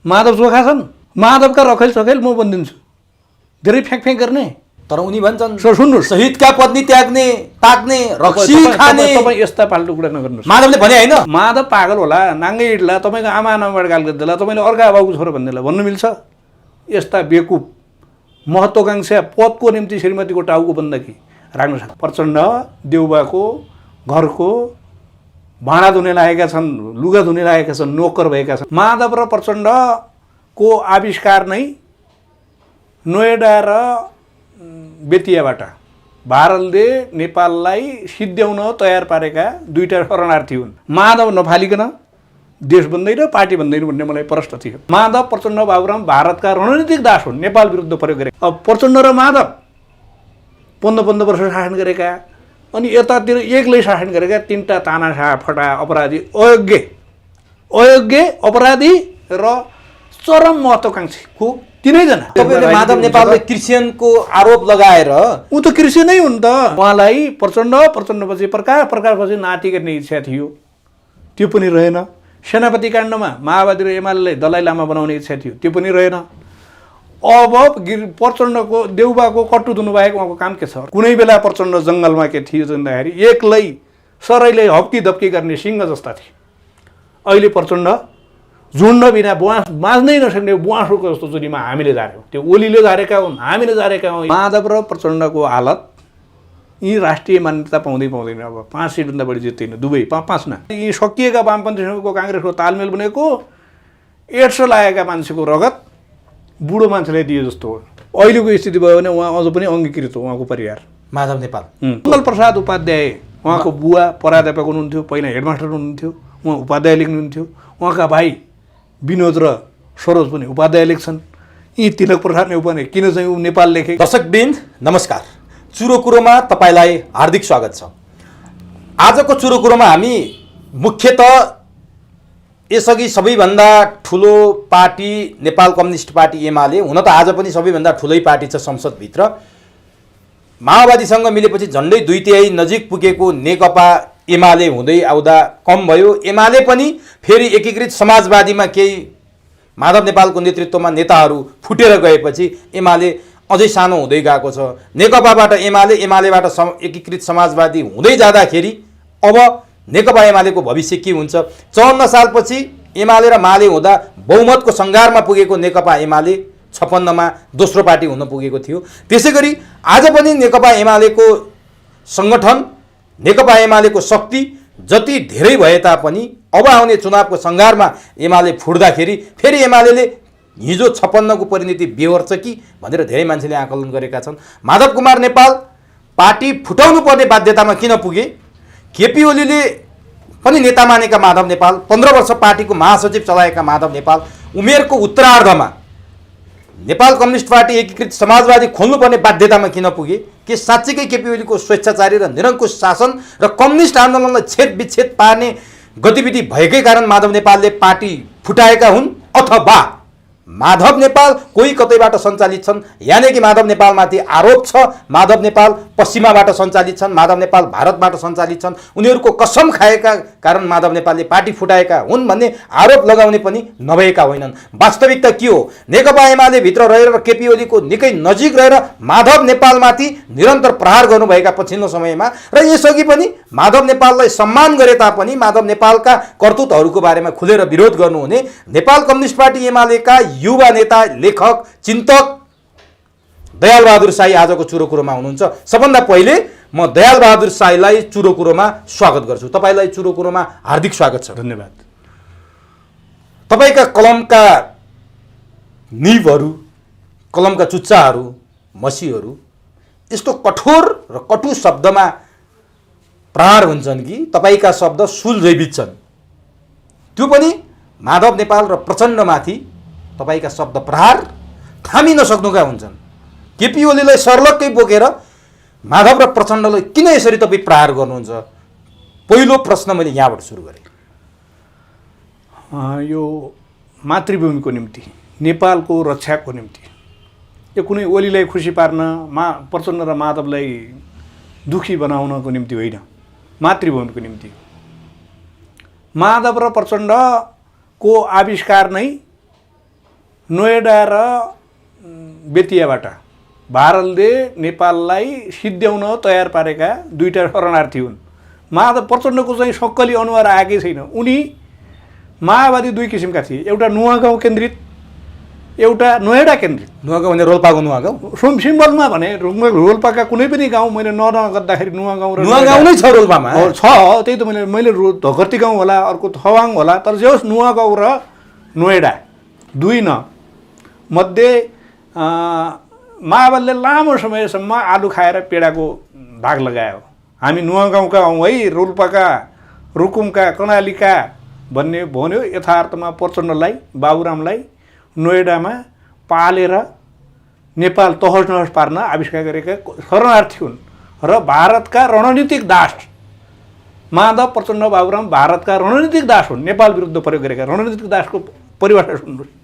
माधव चोखा छन्, माधवका रखेल सखेल म बनिदिन्छु, धेरै फ्याँक गर्ने। तर उनी भन्छन् सुन्नुहोस्, शहीदका पत्नी त्याग्ने ताक्ने रक्सी खाने। तपाईँ यस्ता फाल्टु कुरा नगर्नुहोस्। माधवले भने होइन, माधव पागल होला, नाङ्गै हिँड्ला, तपाईँको आमा आमाबाट गाल गरिदिएला, तपाईँले अर्का बाबुको छोरो भनिदिएला भन्नु मिल्छ? यस्ता बेकुप महत्त्वाकांक्षा पदको निम्ति श्रीमतीको टाउको बन्दकी राख्न सक्छ। प्रचण्ड देउबाको घरको भाँडा धुने लागेका छन्, लुगा धुने लागेका छन्, नोकर भएका छन्। माधव र प्रचण्डको आविष्कार नै नोएडा र बेतियाबाट भारतले नेपाललाई सिद्ध्याउन तयार पारेका दुईटा शरणार्थी हुन्। माधव नफालिकन देश बन्दैन, पार्टी बन्दैन भन्ने मलाई प्रश्न थियो। माधव प्रचण्ड बाबुराम भारतका रणनीतिक दास हुन्, नेपाल विरुद्ध प्रयोग गरे। अब प्रचण्ड र माधव 15 वर्ष शासन गरेका, अनि यतातिर एक्लै शासन गरेका तीनटा तानाशाह फटा अपराधी, अयोग्य अपराधी र चरम महत्त्वाकांक्षीको तीनैजना। तपाईँले माधव नेपालले क्रिस्चियनको आरोप लगाएर, ऊ त क्रिस्चियनै हुन् त, उहाँलाई प्रचण्डपछि प्रकारपछि नाति गर्ने इच्छा थियो, त्यो पनि रहेन। सेनापति काण्डमा माओवादी र एमाले दलाई लामा बनाउने इच्छा थियो, त्यो पनि रहेन। अब प्रचण्डको देउबाको कट्टु धुनु बाहेक उहाँको काम के छ? कुनै बेला प्रचण्ड जङ्गलमा के थियो भन्दाखेरि एक्लै सरैले हप्की धप्की गर्ने सिंह जस्ता थिए। अहिले प्रचण्ड झुन्ड बिना बाँच्नै नसक्ने बुवासोको जस्तो चुरीमा हामीले झार्यौँ। त्यो ओलीले झारेका हुन्, हामीले झारेका हौँ। माधव र प्रचण्डको हालत यी राष्ट्रिय मान्यता पाउँदैन। अब 5 सिटभन्दा बढी जित्दैन, दुवै 5 न। यी सकिएका वामपन्थीसँगको काङ्ग्रेसको तालमेल बनेको एड्स लागेका मान्छेको रगत बुढो मान्छेलाई दिए जस्तो हो। अहिलेको स्थिति भयो भने उहाँ अझ पनि अङ्गीकृत हो, उहाँको परिवार। माधव नेपाल मङ्गल प्रसाद उपाध्याय उहाँको बुवा प्राध्यापक हुनुहुन्थ्यो, पहिला हेडमास्टर हुनुहुन्थ्यो, उहाँ उपाध्याय लेख्नुहुन्थ्यो। उहाँका भाइ विनोद र सरोज पनि उपाध्याय लेख्छन्। यी तिलक प्रसाद नेउपाने किन चाहिँ ऊ नेपाल लेखे? दर्शकवृन्द नमस्कार, चुरो कुरोमा तपाईँलाई हार्दिक स्वागत छ। आजको चुरो कुरोमा हामी मुख्यतः यसअघि सबैभन्दा ठुलो पार्टी नेपाल कम्युनिस्ट पार्टी एमाले, हुन त आज पनि सबैभन्दा ठुलै पार्टी छ संसदभित्र, माओवादीसँग मिलेपछि झन्डै 2/3 नजिक पुगेको नेकपा एमाले हुँदै आउँदा कम भयो। एमाले पनि फेरि एकीकृत समाजवादीमा केही माधव नेपालको नेतृत्वमा नेताहरू फुटेर गएपछि एमाले अझै सानो हुँदै गएको छ। नेकपाबाट एमालेबाट एकीकृत समाजवादी हुँदै जाँदाखेरि अब नेकपा एमालेको भविष्य के हुन्छ? 54 सालपछि एमाले र माले हुँदा बहुमतको सङ्घारमा पुगेको नेकपा एमाले 56 मा दोस्रो पार्टी हुन पुगेको थियो। त्यसै गरी आज पनि नेकपा एमालेको सङ्गठन, नेकपा एमालेको शक्ति जति धेरै भए तापनि अब आउने चुनावको सङ्घारमा एमाले फुट्दाखेरि फेरि एमाले हिजो 56 को परिणति बेहोर्छ कि भनेर धेरै मान्छेले आकलन गरेका छन्। माधव कुमार नेपाल पार्टी फुटाउनु पर्ने बाध्यतामा किन पुगे? केपी ओलीले पनि नेता मानेका माधव नेपाल, 15 वर्ष पार्टीको महासचिव चलाएका माधव नेपाल उमेरको उत्तरार्धमा नेपाल कम्युनिस्ट पार्टी एकीकृत समाजवादी खोल्नुपर्ने बाध्यतामा किन पुगे? के साँच्चीकै केपी ओलीको स्वेच्छाचारी र निरङ्कुश शासन र कम्युनिस्ट आन्दोलनलाई छेदविच्छेद पार्ने गतिविधि भएकै कारण माधव नेपालले पार्टी फुटाएका हुन्, अथवा माधव नेपाल कोही कतैबाट सञ्चालित छन्? यानि कि माधव नेपालमाथि आरोप छ माधव नेपाल पश्चिमाबाट सञ्चालित छन्, माधव नेपाल भारतबाट सञ्चालित छन्, उनीहरूको कसम खाएका कारण माधव नेपालले पार्टी फुटाएका हुन् भन्ने आरोप लगाउने पनि नभएका होइनन्। वास्तविकता के हो? नेकपा एमाले भित्र रहेर र केपी ओलीको निकै नजिक रहेर माधव नेपालमाथि निरन्तर प्रहार गर्नुभएका पछिल्लो समयमा र यसअघि पनि माधव नेपाललाई सम्मान गरे तापनि माधव नेपालका करतुतहरूको बारेमा खुलेर विरोध गर्नुहुने नेपाल कम्युनिस्ट पार्टी एमालेका युवा नेता, लेखक, चिन्तक दयाल बहादुर साई आजको चुरो कुरोमा हुनुहुन्छ। सबभन्दा पहिले म दयाल बहादुर साईलाई चुरो कुरोमा स्वागत गर्छु। तपाईलाई चुरो कुरोमा हार्दिक स्वागत छ। धन्यवाद। तपाईका कलमका निबहरू, कलमका चुच्चाहरू, मसीहरू यस्तो कठोर र कटु शब्दमा प्रहार हुन्छन् कि तपाईका शब्द सुलझै बित्छन्। त्यो पनि माधव नेपाल र प्रचण्डमाथि तपाईका शब्द प्रहार थामी नसक्नुका हुन्छन्। केपी ओलीलाई सर्लक्कै बोकेर माधव र प्रचण्डलाई किन यसरी तपाईँ प्रहार गर्नुहुन्छ? पहिलो प्रश्न मैले यहाँबाट सुरु गरेँ। यो मातृभूमिको निम्ति, नेपालको रक्षाको निम्ति, यो कुनै ओलीलाई खुसी पार्न, प्रचण्ड र माधवलाई दुखी बनाउनको निम्ति होइन, मातृभूमिको निम्ति। माधव र प्रचण्डको आविष्कार नै नोएडा र बेतियाबाट भारतले नेपाललाई सिद्ध्याउन तयार पारेका दुईटा शरणार्थी हुन्। माधव प्रचण्डको चाहिँ सक्कली अनुहार आएकै छैन। उनी माओवादी दुई किसिमका थिए, एउटा नुवागाउँ केन्द्रित, एउटा नोएडा केन्द्रित। नुवागाउँ भने रोल्पाको नुवागाउँ सिम्बलमा भने रोल्पाका कुनै पनि गाउँ मैले नगर्दाखेरि नुवागाउँ र नुवागाउँ नै छ रोल्पामा छ। त्यही त मैले धकर्ती गाउँ होला, अर्को थवाङ होला, तर जे होस् नुवागाउँ र नोएडा दुई न मध्ये माओवादीले लामो समयसम्म आलु खाएर पेडाको दाग लगायो। हामी नुवागाउँका हौँ है, रोल्पाका, रुकुमका, कर्णालीका भन्ने भन्यो। यथार्थमा प्रचण्डलाई, बाबुरामलाई नोएडामा पालेर नेपाल तहस नहस पार्न आविष्कार गरेका शरणार्थी हुन् र भारतका रणनीतिक दास माधव प्रचण्ड बाबुराम भारतका रणनीतिक दास हुन्। नेपाल विरुद्ध प्रयोग गरेका रणनीतिक दासको परिभाषा सुन्नुहोस्।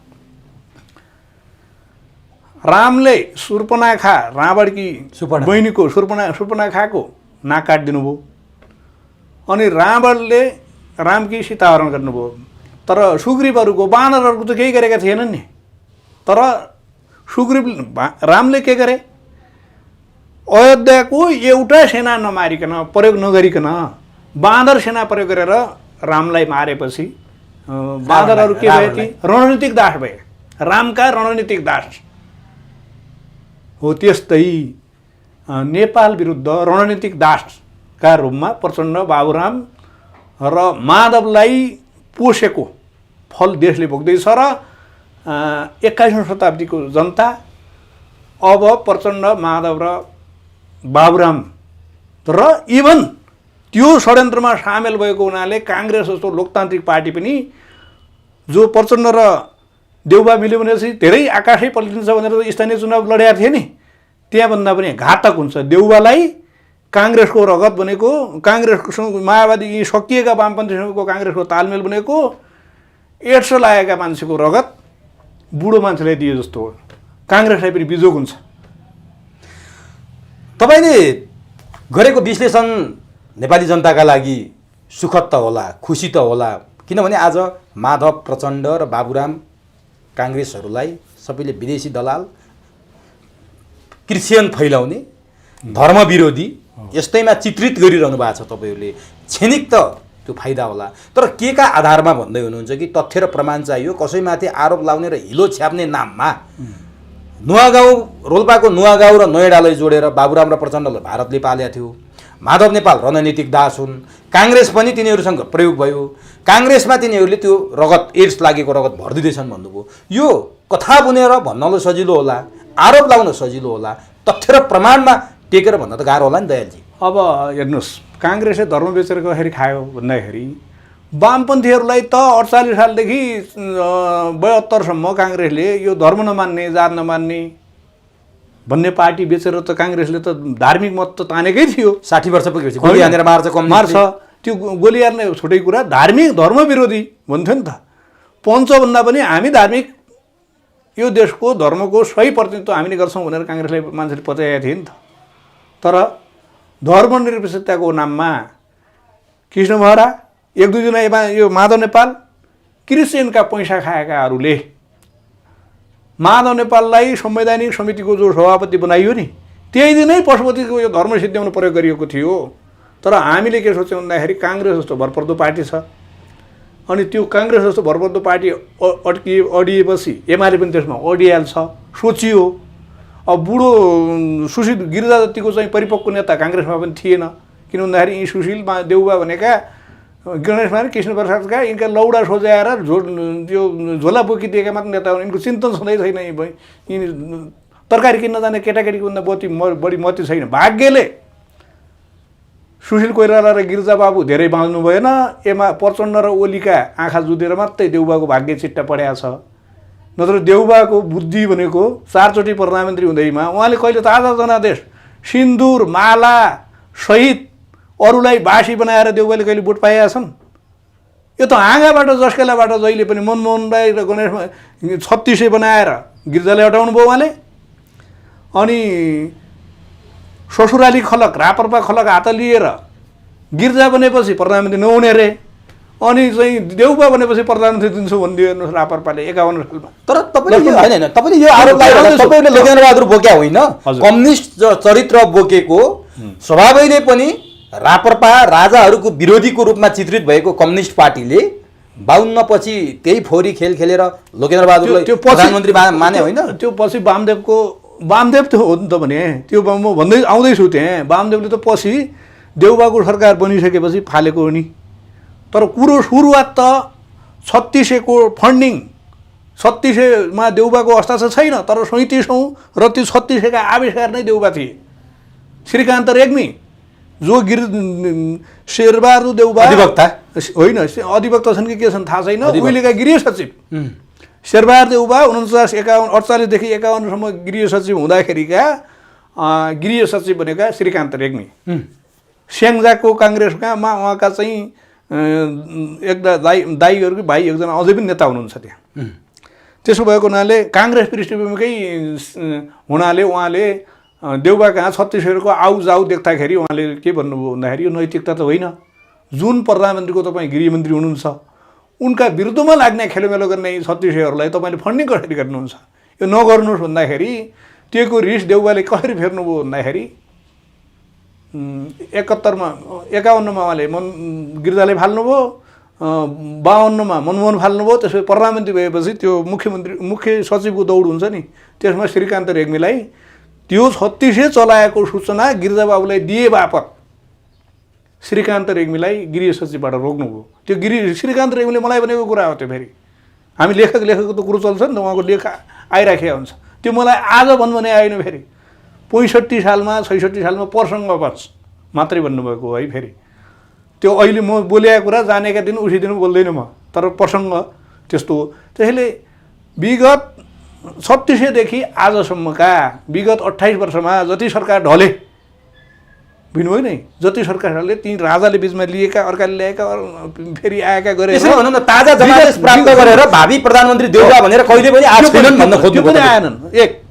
रामले सुर्पनाखा रावणकी बहिनीको सुर्पनाखाको नाक काटिदिनु भयो अनि रावणले रामकी सीताहरण गर्नुभयो। तर सुग्रीवहरूको बानरहरूको त केही गरेका थिएनन् नि। तर रामले के गरे, अयोध्याको एउटा सेना नमारिकन, प्रयोग नगरिकन बाँदर सेना प्रयोग गरेर रामलाई मारेपछि बाँदरहरू के भए ती रणनीतिक दास भए, रामका रणनीतिक दास हो। त्यस्तै नेपाल विरुद्ध रणनीतिक दासका रूपमा प्रचण्ड, बाबुराम र माधवलाई पोषेको फल देशले भोग्दैछ र 21औं शताब्दीको जनता अब प्रचण्ड, माधव र बाबुराम र इभन त्यो षड्यन्त्रमा सामेल भएको हुनाले काङ्ग्रेस जस्तो लोकतान्त्रिक पार्टी पनि जो प्रचण्ड र देउबा मिल्यो भनेपछि धेरै आकाशै पल्टिन्छ भनेर स्थानीय चुनाव लडेका थिए नि, त्यहाँभन्दा पनि घातक हुन्छ। देउबालाई काङ्ग्रेसको रगत बनेको, काङ्ग्रेसको माओवादी यी सकिएका वामपन्थीसँगको काङ्ग्रेसको तालमेल बनेको, एड्स लागेका मान्छेको रगत बुढो मान्छेलाई दिए जस्तो हो। काङ्ग्रेसलाई पनि बिजोग हुन्छ। तपाईँले गरेको विश्लेषण नेपाली जनताका लागि सुखद त होला, खुसी त होला, किनभने आज माधव प्रचण्ड र बाबुराम काङ्ग्रेसहरूलाई सबैले विदेशी दलाल, क्रिस्चियन फैलाउने, धर्म विरोधी यस्तैमा चित्रित गरिरहनु भएको छ। तपाईँहरूले क्षणिक त त्यो फाइदा होला, तर के का आधारमा भन्दै हुनुहुन्छ कि तथ्य र प्रमाण चाहियो, कसैमाथि आरोप लाउने र हिलो छ्याप्ने नाममा नुवागाउँ, रोल्पाको नुवागाउँ र नोएडालाई जोडेर बाबुराम र प्रचण्डलाई भारतले पालेको थियो। माधव नेपाल रणनीतिक दास हुन्, काङ्ग्रेस पनि तिनीहरूसँग प्रयोग भयो, काङ्ग्रेसमा तिनीहरूले त्यो रगत, एड्स लागेको रगत भरिदिँदैछन् भन्नुभयो। यो कथा बुनेर भन्नलाई सजिलो होला, आरोप लाउन सजिलो होला, तथ्य र प्रमाणमा टेकेर भन्न त गाह्रो होला नि दयालजी। अब हेर्नुहोस्, काङ्ग्रेसले धर्म बेचेर कसरी खायो भन्दाखेरि वामपन्थीहरूलाई त 48 सालदेखि 72सम्म काङ्ग्रेसले यो धर्म नमान्ने, जात नमान्ने भन्ने पार्टी बेचेर त काङ्ग्रेसले त धार्मिक मत त तानेकै थियो। 60 वर्ष पुगेपछि गोली हानेर मार्छ, मार्छ। त्यो गोली हान्ने छुट्टै कुरा, धार्मिक धर्म विरोधी भन्थ्यो नि त। पञ्चभन्दा पनि हामी धार्मिक, यो देशको धर्मको सही प्रतिनिधित्व हामीले गर्छौँ भनेर काङ्ग्रेसलाई मान्छेले पचाएका थिए नि त। तर धर्मनिरपेक्षताको नाममा कृष्ण महरा, एक दुईजना यो माधव नेपाल, क्रिस्चियनका पैसा खाएकाहरूले माधव नेपाललाई संवैधानिक समितिको जो सभापति बनाइयो नि, त्यही दिनै पशुपतिको यो धर्म सिद्ध्याउन प्रयोग गरिएको थियो। तर हामीले के सोच्यौँ भन्दाखेरि काङ्ग्रेस जस्तो भरपर्दो पार्टी छ, अनि त्यो काङ्ग्रेस जस्तो भरपर्दो पार्टी अडिएपछि एमाले पनि त्यसमा अडिहाल्छ सोचियो। अब बुढो सुशील गिरिजा जतिको चाहिँ परिपक्व नेता काङ्ग्रेसमा पनि थिएन, किन भन्दाखेरि यी सुशील देउबा भनेका गणेशमा कृष्ण प्रसादका यिनका लौडा सोझाएर त्यो झोला बोकिदिएका मात्र नेता हुन्। यिनको चिन्तन छँदै छैन। यिनी तरकारी किन्न जाने केटाकेटीको भन्दा बढी मती छैन। भाग्यले सुशील कोइराला र गिरिजा बाबु धेरै बाँच्नु भएन। प्रचण्ड र ओलीका आँखा जुधेर मात्रै देउबाको भाग्य चिट्टा परेको छ। नत्र देउबाको बुद्धि भनेको 4 चोटि प्रधानमन्त्री हुँदैमा उहाँले कहिले त आधा जनादेश सिन्दुर माला सहित अरूलाई बासी बनाएर देउबाले कहिले भोट पाएका छन्? यो त हाँगाबाट जस्केलाबाट जहिले पनि मनमोहन राई र गणेश 3600 बनाएर गिरिजाले हटाउनु भयो उहाँले। अनि ससुराली खलक, रापरपा खलक हात लिएर गिर्जा बनेपछि प्रधानमन्त्री नहुने रे। अनि चाहिँ देउबा भनेपछि प्रधानमन्त्री दिन्छु भनिदियो हेर्नुहोस् रापरपाले 51 सालमा। तर तपाईँले यो होइन तपाईँले यो आरोप लगाएर तपाईँले लोकेन्द्रबहादुर बोक्या होइन, कम्युनिस्ट चरित्र बोकेको स्वभावैले पनि राप्रपा राजाहरूको विरोधीको रूपमा चित्रित भएको कम्युनिस्ट पार्टीले 52 पछि त्यही फोहोरी खेल खेलेर लोकेन्द्रबहादुरलाई प्रधानमन्त्री माने होइन। त्यो पछि वामदेव त्यो हो नि त भने, त्यो म भन्दै आउँदैछु त्यहाँ। वामदेवले त पछि देउबाको सरकार बनिसकेपछि फालेको हो नि। तर कुरो सुरुवात त 3600को फन्डिङ, 3600मा देउबाको अवस्था चाहिँ छैन, तर 37औँ र त्यो 3600का आविष्कार नै देउबा थिए। श्रीकान्त रेग्मी जो शेरबहादुर देउबा अधिवक्ता होइन, अधिवक्ता छन् कि के छन् थाहा छैन, उहिलेका गृह सचिव शेरबहादुर देउबा 48 देखि 51सम्म गृह सचिव हुँदाखेरिका गृह सचिव बनेका श्रीकान्त रेग्मी। स्याङ्जाको काङ्ग्रेसका उहाँका चाहिँ एकजना दाइहरूको भाइ एकजना अझै पनि नेता हुनुहुन्छ त्यहाँ। त्यसो भएको हुनाले काङ्ग्रेस पृष्ठभूमिकै हुनाले उहाँले देउबा कहाँ 3600को आउजाउ देख्दाखेरि उहाँले के भन्नुभयो भन्दाखेरि यो नैतिकता त होइन। जुन प्रधानमन्त्रीको तपाईँ गृहमन्त्री हुनुहुन्छ उनका विरुद्धमा लाग्ने खेलोमेलो गर्ने 3600हरूलाई तपाईँले फन्डिङ कसरी गर्नुहुन्छ? यो नगर्नुहोस् भन्दाखेरि त्योको रिस देउबाले कसरी फेर्नुभयो भन्दाखेरि 51मा उहाँले गिरिजाले फाल्नुभयो, 52मा मनमोहन फाल्नुभयो। त्यसपछि प्रधानमन्त्री भएपछि त्यो मुख्य सचिवको दौड हुन्छ नि, त्यसमा श्रीकान्त रेग्मीलाई त्यो 3600 चलाएको सूचना गिरिजाबाबुलाई दिए बापत श्रीकान्त रेग्मीलाई गृह सचिवबाट रोक्नुभयो। त्यो श्रीकान्त रेग्मीले मलाई भनेको कुरा हो त्यो। फेरि हामी लेखकको त कुरो चल्छ नि त, उहाँको लेख आइराखेको हुन्छ। त्यो मलाई आज भन्नु भने आएन। फेरि 65 सालमा 66 सालमा प्रसङ्ग मात्रै भन्नुभएको है। फेरि त्यो अहिले म बोलेको कुरा जानेका दिन उसी दिन बोल्दैन म, तर प्रसङ्ग त्यस्तो हो। त्यसैले विगत 3600 देखि आजसम्मका विगत 28 वर्षमा जति सरकार ढले बुझ्नुभयो नि, जति सरकारहरूले ती राजाले बिचमा लिएका, अर्काले ल्याएका, फेरि आएका गरेर भनौँ न ताजा जमानत प्राप्त गरेर भावी प्रधानमन्त्री देउबा भनेर कहिले पनि आएनन् भन्न खोज्नु पनि आएनन्। एक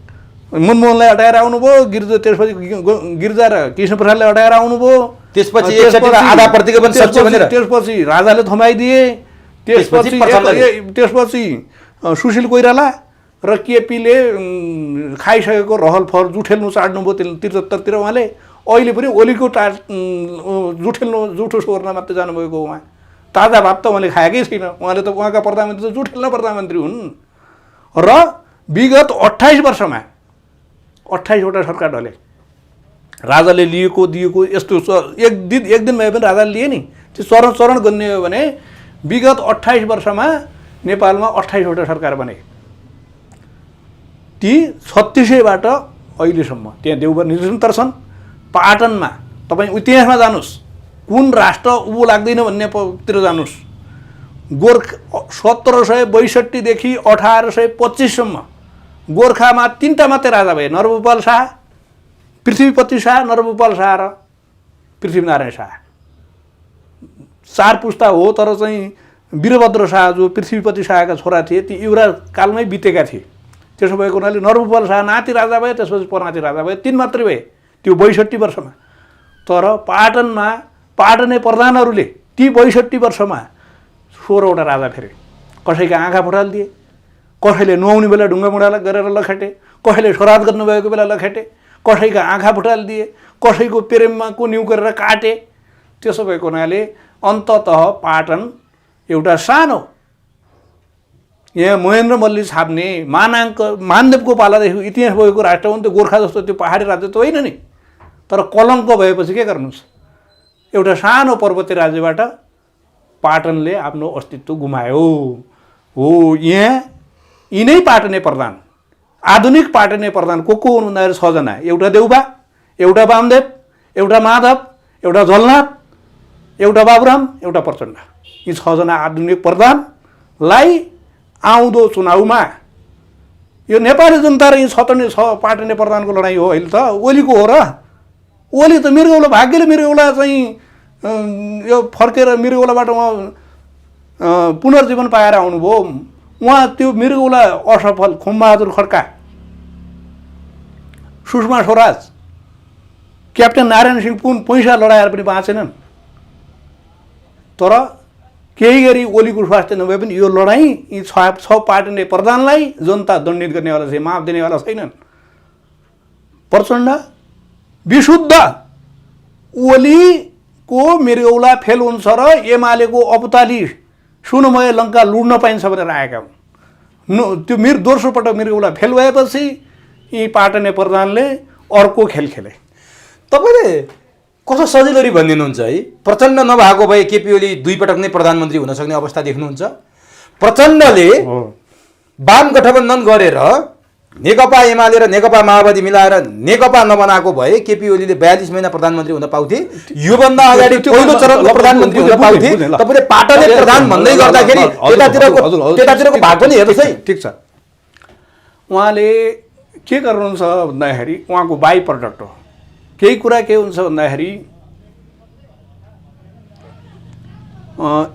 मनमोहनलाई हटाएर आउनुभयो, त्यसपछि गिरिजा र कृष्णप्रसादलाई हटाएर आउनुभयो, त्यसपछि आधा प्रतिगमन सक्छ भनेर त्यसपछि राजाले थमाइदिए, त्यसपछि सुशील कोइराला र केपीले खाइसकेको रहल फर जुठेल्नु चाड्नुभयो 73तिर उहाँले। अहिले पनि ओलीको जुठो सोर्न मात्रै जानुभएको उहाँ। ताजा भात त उहाँले खाएकै छैन। उहाँले त उहाँका प्रधानमन्त्री त जुठेल्न प्रधानमन्त्री हुन्। र विगत 28 वर्षमा 28वटा सरकार ढले। राजाले दिएको यस्तो एक दिन भए पनि राजाले लिए नि। त्यो चरण गन्ने हो भने विगत 28 वर्षमा नेपालमा 28वटा सरकार बने। ती 3600बाट अहिलेसम्म त्यहाँ देउबा निरन्तर छन्। पाटनमा तपाईँ इतिहासमा जानुहोस्, कुन राष्ट्र उँभो लाग्दैन भन्नेतिर जानुहोस्। 1762 देखि 1825सम्म गोर्खामा 3टा मात्रै राजा भए, नरभूपाल शाह, पृथ्वीपति शाह, नरभूपाल शाह र पृथ्वीनारायण शाह। 4 पुस्ता हो, तर चाहिँ वीरभद्र शाह जो पृथ्वीपति शाहका छोरा थिए ती युवराज कालमै बितेका थिए। त्यसो भएको हुनाले नरभूपाल शाह नाति राजा भए, त्यसपछि परनाति राजा भए, 3 मात्रै भए त्यो 62 वर्षमा। तर पाटने प्रधानहरूले ती 62 वर्षमा 16वटा राजा फेरे। कसैका आँखा फुटालिदिए, कसैले नुहाउने बेला ढुङ्गा मुढा गरेर लखेटे, कसैले श्राद्ध गर्नुभएको बेला लखेटे, कसैका आँखा फुटालिदिए, कसैको प्रेममा को न्यु गरेर काटे। त्यसो भएको हुनाले अन्ततः पाटन एउटा सानो यहाँ महेन्द्र मल्ली छाप्ने मानदेवको पालादेखि इतिहास भएको राष्ट्र हो नि त। गोर्खा जस्तो त्यो पहाडी राज्य त होइन नि, तर कलङ्क भएपछि के गर्नुहोस्, एउटा सानो पर्वतीय राज्यबाट पाटनले आफ्नो अस्तित्व गुमायो हो। यहाँ यिनै पाटने प्रधान, आधुनिक पाटने प्रधान को हुन् भन्दाखेरि 6 जना। एउटा देउबा, एउटा वामदेव, एउटा माधव, एउटा झलनाथ, एउटा बाबुराम, एउटा प्रचण्ड। यी 6 जना आधुनिक प्रधानलाई आउँदो चुनावमा यो नेपाली जनता र यी 6 पाटने प्रधानको लडाइँ हो। अहिले त ओलीको हो र। ओली त मृगौला, भाग्यले मृगौला चाहिँ यो फर्केर मृगौलाबाट उहाँ पुनर्जीवन पाएर आउनुभयो। उहाँ त्यो मृगौला असफल खुमबहादुर खड्का, सुषमा स्वराज, क्याप्टेन नारायण सिंह पुन पैसा लडाएर पनि बाँचेनन्। तर केही गरी ओलीको स्वास्थ्य नभए पनि यो लडाइँ यी छ पार्टीले प्रधानलाई जनता दण्डित गर्नेवाला चाहिँ माफ दिनेवाला छैनन्। प्रचण्ड विशुद्ध ओलीको मृगौला फेल हुन्छ र एमालेको अपताली सुनमय लङ्का लुड्न पाइन्छ भनेर आएका हुन्। त्यो दोस्रो पटक मृगौला फेल भएपछि यी पाटने प्रधानले अर्को खेल खेले। तपाईँले कस्तो सजिलो भनिदिनुहुन्छ है? प्रचण्ड नभएको भए केपी ओली 2 पटक नै प्रधानमन्त्री हुन सक्ने अवस्था देख्नुहुन्छ। प्रचण्डले वाम गठबन्धन गरेर नेकपा एमाले र नेकपा माओवादी मिलाएर नेकपा नबनाएको भए केपी ओलीले 42 महिना प्रधानमन्त्री हुन पाउँथे। योभन्दा अगाडि पहिलो चरणको प्रधानमन्त्री हुन पाउँथे। तपाईँले पाटले प्रधान भन्दै गर्दाखेरि त्यतातिरको भाग पनि हेर्नुहोस् है। ठिक छ, उहाँले के गर्नुहुन्छ भन्दाखेरि उहाँको बाई प्रडक्ट हो। केही कुरा के हुन्छ भन्दाखेरि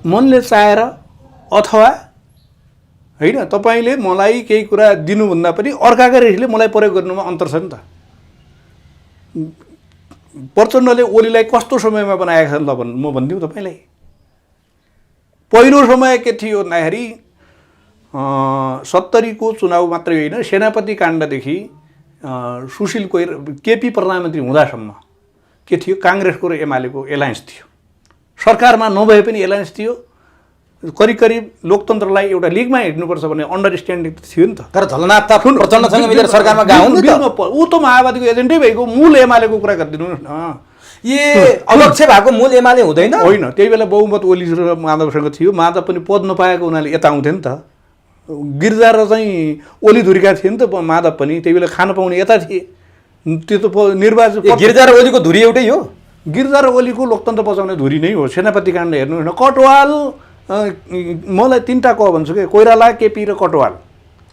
मनले चाहेर अथवा होइन तपाईँले मलाई केही कुरा दिनुभन्दा पनि अर्काका रिसले मलाई प्रयोग गर्नुमा अन्तर छ नि त। प्रचण्डले ओलीलाई कस्तो समयमा बनाएको छ ल म भनिदिउँ तपाईँलाई। पहिलो समय के थियो भन्दाखेरि 70 को चुनाव मात्रै होइन, सेनापति काण्डदेखि सुशील कोइर केपी प्रधानमन्त्री हुँदासम्म के थियो, काङ्ग्रेसको र एमालेको एलायन्स थियो। सरकारमा नभए पनि एलायन्स थियो। करिब करिब लोकतन्त्रलाई एउटा लिगमा हिँड्नुपर्छ भन्ने अन्डरस्ट्यान्डिङ थियो नि त। तर झलनाथ त प्रचण्डसँग मिलेर सरकारमा गयो नि त। ऊ त माओवादीको एजेन्टै भइगयो। मूल एमालेको कुरा गरिदिनुहोस् न। अध्यक्ष भएको मूल एमाले हुँदैन? होइन, त्यही बेला बहुमत ओली र माधवसँग थियो। माधव पनि पद नपाएको हुनाले यता आउँथे नि त। गिरिजा र चाहिँ ओली धुरीका थिए नि त माधव पनि। त्यही बेला खान पाउने यता थिए। त्यो त निर्वाचन गिरिजा र ओलीको धुरी एउटै हो। गिरिजा र ओलीको लोकतन्त्र बचाउने धुरी नै हो। सेनापति काण्ड हेर्नुहोस् न। कटवाल मलाई 3टा क भन्छु कि कोइराला, केपी र कटवाल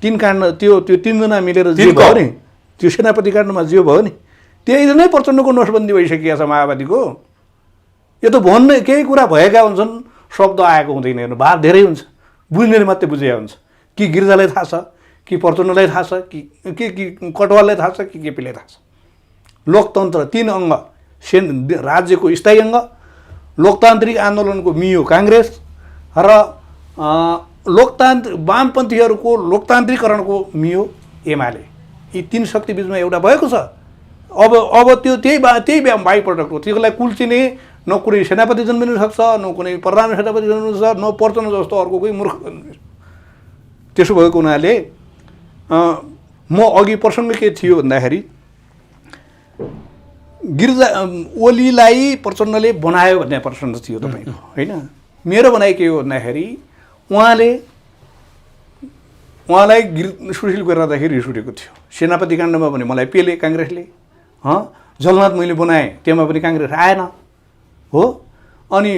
3 काण्ड त्यो 3 जना मिलेर जे भयो नि, त्यो सेनापति काण्डमा जे भयो नि, त्यही नै प्रचण्डको नोटबन्दी भइसकेको छ माओवादीको। यो त भन्ने केही कुरा भएका हुन्छन्, शब्द आएको हुँदैन। हेर्नु भार धेरै हुन्छ, बुझ्नेले मात्रै बुझेको हुन्छ। कि गिरिजालाई थाहा छ, कि प्रचण्डलाई थाहा छ, कि कटवाललाई थाहा छ, कि केपीलाई थाहा छ। लोकतन्त्र 3 अङ्ग, राज्यको स्थायी अङ्ग, लोकतान्त्रिक आन्दोलनको मियो काङ्ग्रेस र वामपन्थीहरूको लोकतान्त्रिकरणको मियो एमाले। यी 3 शक्ति बिचमा एउटा भएको छ। अब त्यो त्यही बाई प्रडक्ट हो। त्यसलाई कुल्चिने न कुनै सेनापति जन्मिन सक्छ, न कुनै प्रधान सेनापति जन्मिन सक्छ, न प्रचण्ड जस्तो अर्को कोही मूर्ख जन्मिन। त्यसो भएको हुनाले म अघि प्रसङ्ग के थियो भन्दाखेरि गिरिजा ओलीलाई प्रचण्डले बनायो भन्ने प्रश्न थियो तपाईँको, होइन? मेरो भनाइ के हो भन्दाखेरि उहाँलाई सुशील गरिरहँदाखेरि रिस उठेको थियो। सेनापति काण्डमा पनि मलाई पेले काङ्ग्रेसले, झलनाथ मैले बनाएँ त्यसमा पनि काङ्ग्रेस आएन हो। अनि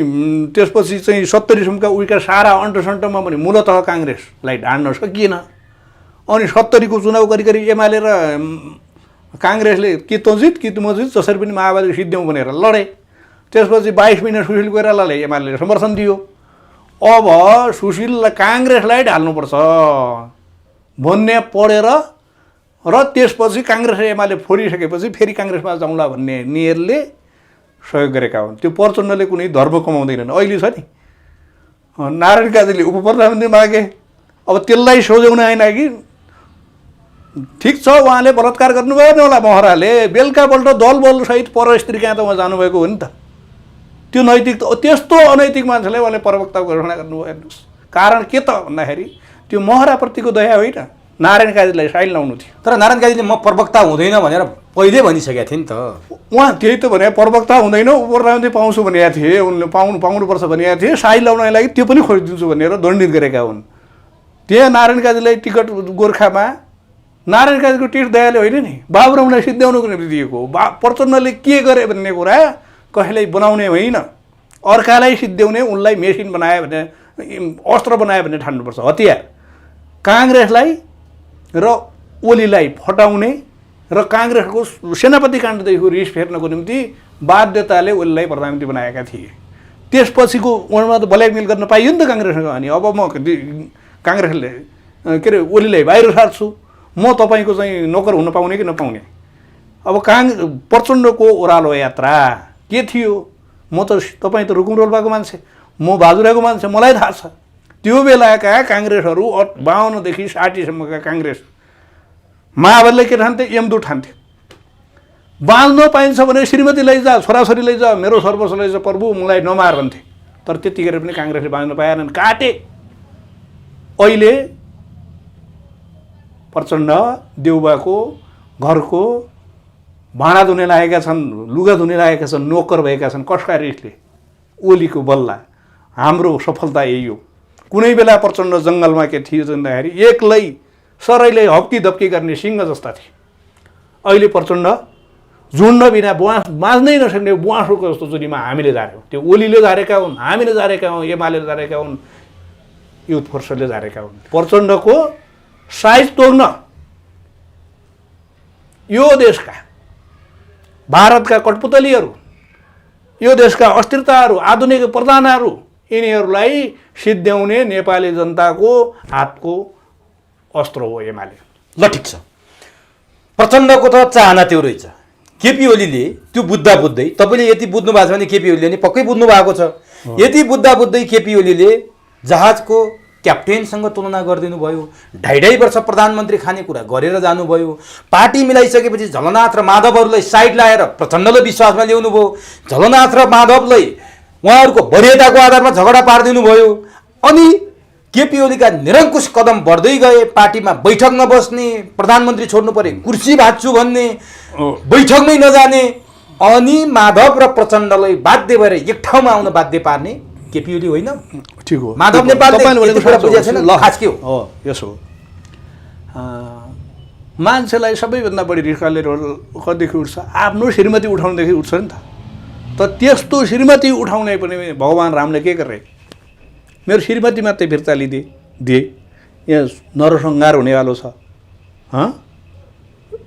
त्यसपछि चाहिँ 70सम्मका उहीका सारा अन्टसन्टमा पनि मूलतः काङ्ग्रेसलाई ढाड्न सकिएन। अनि 70 को चुनाव करिब एमाले र काङ्ग्रेसले कि त जित कि म जित जसरी पनि माओवादी सिद्ध्याउँ भनेर लडे। त्यसपछि 22 महिना सुशील कोइरालाले एमाले समर्थन दियो। अब सुशीललाई काङ्ग्रेसलाई ढाल्नुपर्छ भन्ने पढेर र त्यसपछि काङ्ग्रेस र एमाले फोरिसकेपछि फेरि काङ्ग्रेसमा जाउँला भन्ने नेहरूले सहयोग गरेका हुन्। त्यो प्रचण्डले कुनै धर्म कमाउँदैनन्। अहिले छ नि नारायण काजीले उपप्रधानमन्त्री मागे, अब त्यसलाई सोझ्याउन आएन कि ठिक छ उहाँले बलात्कार गर्नुभयो नि होला महराले, बेलुकापल्ट दलबलसहित परस्त्री कहाँ त उहाँ जानुभएको हो नि त। त्यो नैतिक त्यस्तो अनैतिक मान्छेलाई उहाँले प्रवक्ता घोषणा गर्नुभयो। हेर्नुहोस् कारण के त भन्दाखेरि त्यो महराप्रतिको दया होइन, नारायण काजीलाई साइन लाउनु थियो। तर नारायण काजीले म प्रवक्ता हुँदैन भनेर पहिले भनिसकेका थिए नि त। उहाँ त्यही त भने प्रवक्ता हुँदैन उपप्रधानमन्त्री पाउँछु भनेका थिए, उनले पाउनुपर्छ भनेका थिए। साइन लाउनलाई लागि त्यो पनि खोजिदिन्छु भनेर दण्डित गरेका हुन्। त्यहाँ नारायण काजीलाई टिकट गोर्खामा नारायण काजीको टिकट दयाले होइन नि, बाबुरामलाई सिद्ध्याउनुको निम्ति दिएको। प्रचण्डले के गरे भन्ने कुरा कसैलाई बनाउने होइन, अर्कालाई सिद्ध्याउने, उनलाई मेसिन बनायो भने, अस्त्र बनायो भने ठान्नुपर्छ हतियार। काङ्ग्रेसलाई र ओलीलाई फटाउने र काङ्ग्रेसको सेनापति काण्डदेखिको रिस फेर्नको निम्ति बाध्यताले ओलीलाई प्रधानमन्त्री बनाएका थिए। त्यसपछिको उहाँमा त ब्ल्याकमेल गर्न पाइयो नि त काङ्ग्रेससँग। अनि अब म काङ्ग्रेसले के अरे ओलीलाई बाहिर सार्छु, म तपाईँको चाहिँ नोकर हुन पाउने कि नपाउने। अब प्रचण्डको ओह्रालो यात्रा के थियो? म त तपाईँ त रुकुम रोल्पाको मान्छे, म बाजुराको मान्छे, मलाई थाहा छ त्यो बेलाका काङ्ग्रेसहरू 52 देखि 60 सम्मका काङ्ग्रेस माओवादीले के ठान्थे, यमदूत ठान्थे। बाँच्न पाइन्छ भने श्रीमती लैजा, छोराछोरी लैजा, मेरो सर्वस्व लैजा प्रभु, मलाई नमार भन्थे। तर त्यतिखेर पनि काङ्ग्रेसले बाँच्न पाएनन्, काटे। अहिले प्रचण्ड देउबाको घरको भाँडा धुने लागेका छन्, लुगा धुने लागेका छन्, नोकर भएका छन्। कसका रिसले? ओलीको बल्ला। हाम्रो सफलता यही हो। कुनै बेला प्रचण्ड जङ्गलमा के थियो भन्दाखेरि एक्लै सरैले हप्की धप्की गर्ने सिंह जस्ता थिए। अहिले प्रचण्ड झुन्ड बिना बाँच्नै नसक्ने बुवासोको जस्तो चुरीमा हामीले झार्यौँ। त्यो ओलीले झारेका हुन्, हामीले झारेका हौँ, एमाले झारेका हुन्, युथ फोर्सले झारेका हुन्। प्रचण्डको साइज तोड्न यो देशका भारतका कठपुतलीहरू, यो देशका अस्थिरताहरू, आधुनिक प्रधानहरू, यिनीहरूलाई सिद्ध्याउने नेपाली जनताको हातको अस्त्र हो एमाले। ल ठिक छ, प्रचण्डको त चाहना त्यो रहेछ। केपी ओलीले त्यो बुझ्दै तपाईँले यति बुझ्नु भएको छ भने केपी ओलीले नि पक्कै बुझ्नु भएको छ। यति बुझ्दै केपी ओलीले जहाजको क्याप्टेनसँग तुलना गरिदिनु भयो। 2.5 वर्ष प्रधानमन्त्री खानेकुरा गरेर जानुभयो। पार्टी मिलाइसकेपछि झलनाथ र माधवहरूलाई साइड लाएर प्रचण्डले विश्वासमा ल्याउनु भयो। झलनाथ र माधवलाई उहाँहरूको वरियताको आधारमा झगडा पारिदिनु भयो। अनि केपी ओलीका निरङ्कुश कदम बढ्दै गए। पार्टीमा बैठक नबस्ने, प्रधानमन्त्री छोड्नु परे, कुर्सी भाँच्छु भन्ने, बैठकमै नजाने, अनि माधव र प्रचण्डलाई बाध्य भएर एक ठाउँमा आउन बाध्य पार्ने केपी ओली होइन। ठिक हो, माधव नेपालले तपाईँले कुरा बुझेको छैन। खास के हो यसो, मान्छेलाई सबैभन्दा बढी रिस कतिदेखि उठ्छ? आफ्नो श्रीमती उठाउनेदेखि उठ्छ नि त त्यस्तो श्रीमती उठाउने पनि भगवान् रामले के गरे? मेरो श्रीमती मात्रै फिर्ता दिए, यहाँ नरसंहार हुनेवालो छ।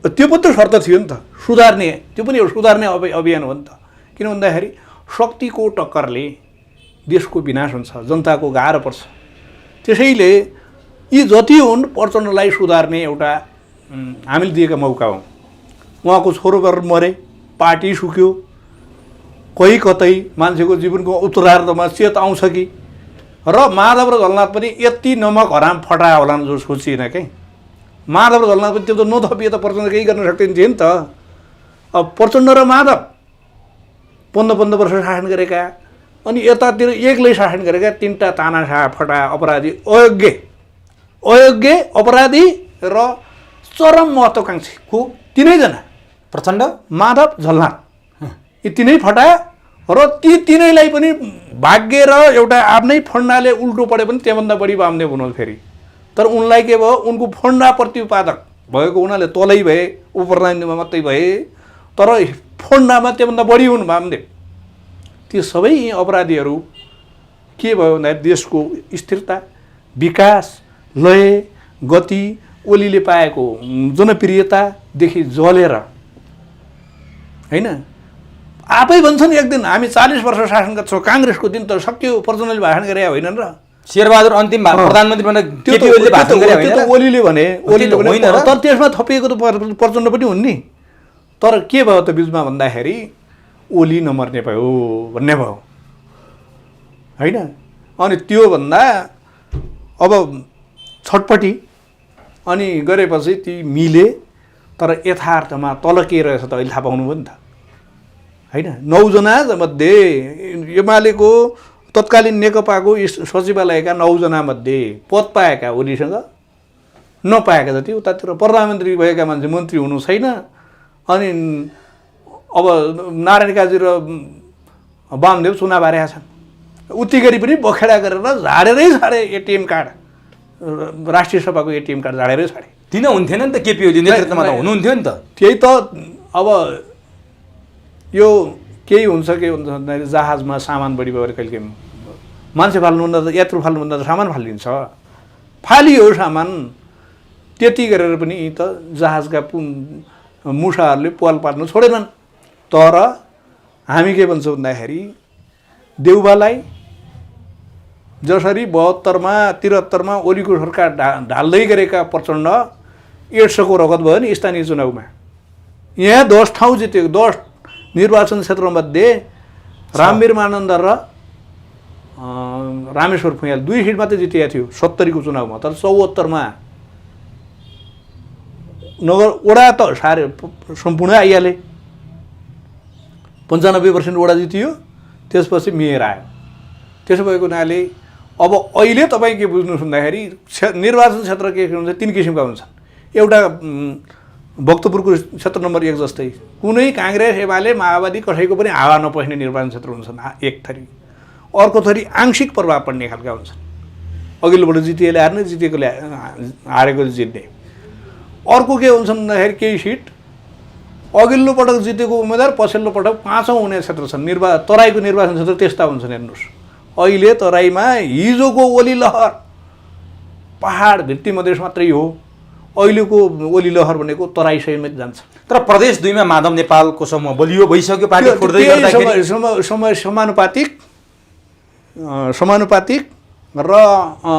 त्यो पनि त शर्त थियो नि त, सुधार्ने। त्यो पनि एउटा सुधार्ने अभियान हो नि त। किन भन्दाखेरि शक्तिको टक्करले देशको विनाश हुन्छ, जनताको गाह्रो पर्छ। त्यसैले यी जति हुन् प्रचण्डलाई सुधार्ने एउटा हामीले दिएका मौका हो। उहाँको छोरोबर मरे, पार्टी सुक्यो, कोही कतै मान्छेको जीवनको उत्तरार्धमा चेत आउँछ कि, र माधव र झलनाथ पनि यति नमक हराम फटायो होलान् जो सोचिएन क्या। माधव र झलनाथ पनि त्यो त नथपिए त प्रचण्ड केही गर्न सक्दैन थिए नि त। अब प्रचण्ड र माधव 15 वर्ष शासन गरेका, अनि यतातिर एक्लै शासन गरेका, 3टा तानाशाह फटा अपराधी, अयोग्य अपराधी र चरम महत्त्वाकांक्षी को 3जना, प्रचण्ड, माधव, झलनाथ, यी 3 फटा। र ती 3लाई पनि भाग्य र एउटा आफ्नै फन्डाले उल्टो पढे पनि त्योभन्दा बढी वामदेव हुनु फेरि। तर उनलाई के भयो, उनको फन्डा प्रतिपादक भएको हुनाले तलै भए, उपप्रधानमा मात्रै भए, तर फन्डामा त्योभन्दा बढी हुन् वामदेव। ती सबै अपराधीहरू के भयो भन्दाखेरि देशको स्थिरता, विकास, लय, गति, ओलीले पाएको जनप्रियतादेखि जलेर होइन, आफै भन्छन् एक दिन हामी 40 वर्ष शासन गर्छौँ, काङ्ग्रेसको दिन त सक्यो, प्रचण्डले भाषण गरे होइनन् र? शेरबहादुर अन्तिम प्रधानमन्त्री भनेर केपी ओलीले भाषण गरे होइन? त्यो ओलीले भने, तर त्यसमा थपिएको त प्रचण्ड पनि हुन् नि। तर के भयो त बिचमा भन्दाखेरि ओली नमर्ने भयो भन्ने भयो होइन। अनि त्योभन्दा अब छटपट्टि अनि गरेपछि ती मिले, तर यथार्थमा तल के रहेछ त अहिले थाहा पाउनुभयो नि त होइन। 9 जना मध्ये एमालेको तत्कालीन नेकपाको सचिवालयका 9 जना मध्ये पद पाएका ओलीसँग नपाएका जति उतातिर प्रधानमन्त्री भएका मान्छे मन्त्री हुनु छैन। अनि अब नारायण काजी र वामदेव चुनाव हारेका छन्, उति गरी पनि बखेडा गरेर झाडे एटिएम कार्ड, राष्ट्रिय सभाको एटिएम कार्ड झाडेरै छाडे। किन हुन्थेन नि त केपी ओली नेतृत्वमा त हुनुहुन्थ्यो नि त। त्यही त अब यो केही हुन्छ के हुन्छ भन्दाखेरि जहाजमा सामान बढी भएर कहिले मान्छे फाल्नुभन्दा त यात्रु फाल्नुभन्दा त सामान फालिन्छ, फालियो सामान। त्यति गरेर पनि त जहाजका मुसाहरूले पाल पार्नु छोडेनन्। तर हामी के भन्छौँ भन्दाखेरि देउबालाई जसरी 72मा 73मा ओलीको सरकार ढाल्दै गरेका प्रचण्ड 800को रगत भयो नि स्थानीय चुनावमा। यहाँ 10 ठाउँ जितेको, 10 निर्वाचन क्षेत्रमध्ये रामवीर मानन्द र रामेश्वर फुयाल 2 सिट मात्रै जितेको थियो 70 को चुनावमा, तर 74 मा नगर वडा त सारे सम्पूर्ण आइहाले। 95% वडा जितियो, त्यसपछि मेयर आयो। त्यसो भएको हुनाले अब अहिले तपाईँ के बुझ्नुहोस् भन्दाखेरि निर्वाचन क्षेत्र के हुन्छ, 3 किसिमका हुन्छन्। एउटा भक्तपुरको क्षेत्र नम्बर 1 जस्तै कुनै काङ्ग्रेस एमाले माओवादी कसैको पनि हावा नपस्ने निर्वाचन क्षेत्र हुन्छन् एक थरी। अर्को थरी आंशिक प्रभाव पर्ने खालका हुन्छन्, अघिल्लोबाट जितिएले हार्ने, जितेकोले हारेको जित्ने। अर्को के हुन्छ भन्दाखेरि केही सिट अघिल्लो पटक जितेको उम्मेदवार पछिल्लो पटक 5औँ हुने क्षेत्र छन्। तराईको निर्वाचन क्षेत्र त्यस्ता हुन्छन्। हेर्नुहोस् अहिले तराईमा हिजोको ओली लहर पहाड भित्ती मधेस मात्रै हो, अहिलेको ओली लहर भनेको तराई सहित जान्छ। तर प्रदेश 2 मा माधव नेपालको समूह बलियो भइसक्यो, पार्टी फोड्दै गर्दाखेरि समय समानुपातिक र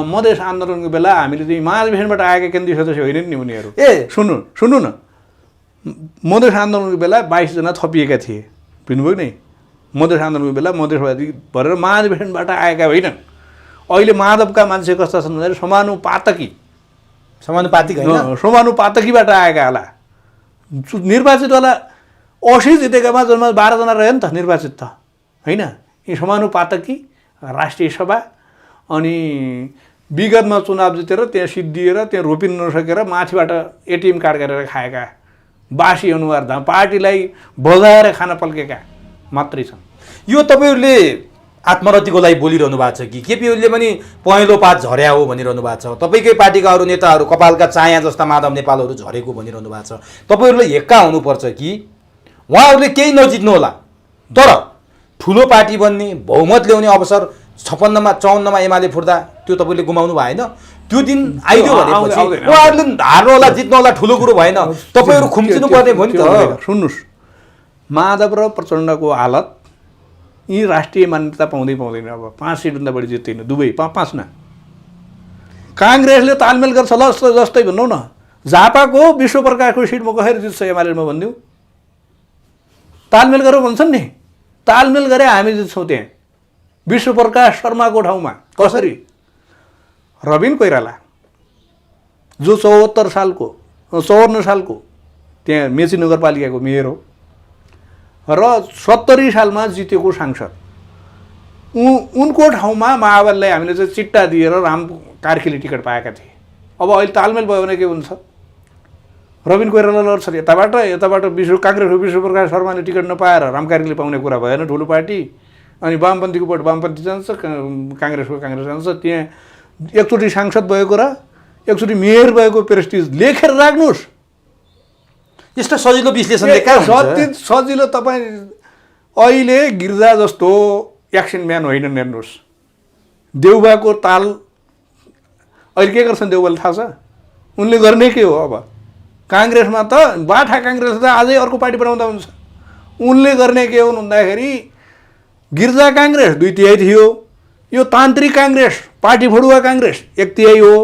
मधेस आन्दोलनको बेला हामीले चाहिँ महाधिवेशनबाट आएका केन्द्रीय सदस्य होइनन् नि उनीहरू। सुन्नु न, मधेस आन्दोलनको बेला 22 जना थपिएका थिए, बुझ्नुभयो नि। मधेस आन्दोलनको बेला मधेसवादी भरेर महाधिवेशनबाट आएका होइनन्। अहिले माधवका मान्छे कस्ता छन् भन्दाखेरि समानुपातिकीबाट आएका होला। निर्वाचित होला 80 जितेकामा जम्मा 12 जना रह्यो नि त निर्वाचित त होइन। यी समानुपातकी राष्ट्रिय सभा अनि विगतमा चुनाव जितेर त्यहाँ सिद्धिएर त्यहाँ रोपिन नसकेर माथिबाट एटिएम कार्ड गरेर खाएका बासी अनुहार पार्टीलाई बजाएर खान पल्केका मात्रै छन्। यो तपाईँहरूले आत्मरतिको लागि बोलिरहनु भएको छ कि केपी ओलीले पनि पहेँलो पात झर्या हो भनिरहनु भएको छ? तपाईँकै पार्टीका अरू नेताहरू कपालका चाया जस्ता माधव नेपालहरू झरेको भनिरहनु भएको छ। तपाईँहरूले हेक्का हुनुपर्छ कि उहाँहरूले केही नजित्नु होला, तर ठुलो पार्टी बन्ने, बहुमत ल्याउने अवसर 56 मा 54 मा एमाले फुट्दा त्यो तपाईँले गुमाउनु भएन। त्यो दिन आइदियो भनेपछि उहाँहरूले हार्नु होला, जित्नु होला, ठुलो कुरो भएन। तपाईँहरू खुम्चिनु पर्ने भयो नि त। सुन्नुहोस्, माधव र प्रचण्डको हालत यी राष्ट्रिय मान्यता पाउँदैन। अब 5 सिटभन्दा बढी जित्दैन, दुवै 5 न। काङ्ग्रेसले तालमेल गर्छ ल जस्तै भनौँ न, झापाको विश्व प्रकाशको सिटमा कसरी जित्छ एमालेमा भनिदिउँ? तालमेल गरेर भन्छन् नि, तालमेल गरे हामी जित्छौँ। त्यहाँ विश्व प्रकाश शर्माको ठाउँमा कसरी? रबिन कोइराला जो 54 सालको त्यहाँ मेची नगरपालिकाको मेयर हो र 70 सालमा जितेको सांसद, उनको ठाउँमा माओवादीलाई हामीले चाहिँ चिट्टा दिएर राम कार्कीले टिकट पाएका थिए। अब अहिले तालमेल भयो भने के हुन्छ? रबिन कोइराला लड्छ यताबाट काङ्ग्रेसको विश्व प्रकाश शर्माले टिकट नपाएर राम कार्कीले पाउने कुरा भएन। ठुलो पार्टी अनि वामपन्थीको पट वामपन्थी जान्छ, काङ्ग्रेसको काङ्ग्रेस जान्छ। त्यहाँ एकचोटि सांसद भएको र एकचोटि मेयर भएको प्रेस्टिज लेखेर राख्नुहोस्। यस्तो सजिलो विश्लेषणले कहाँ हुन्छ? सजिलो तपाईँ अहिले गिर्जा जस्तो एक्सन म्यान होइनन्। हेर्नुहोस् देउबाको ताल अहिले के गर्छन् देउबाले थाहा छ? उनले गर्ने के हो? अब काङ्ग्रेसमा त बाठा काङ्ग्रेस त अझै अर्को पार्टी बनाउँदा हुन्छ। उनले गर्ने के हुन् भन्दाखेरि गिर्जा काङ्ग्रेस 2/3 थियो, यो तान्त्रिक काङ्ग्रेस पार्टी फोडुवा काङ्ग्रेस 1/3 हो।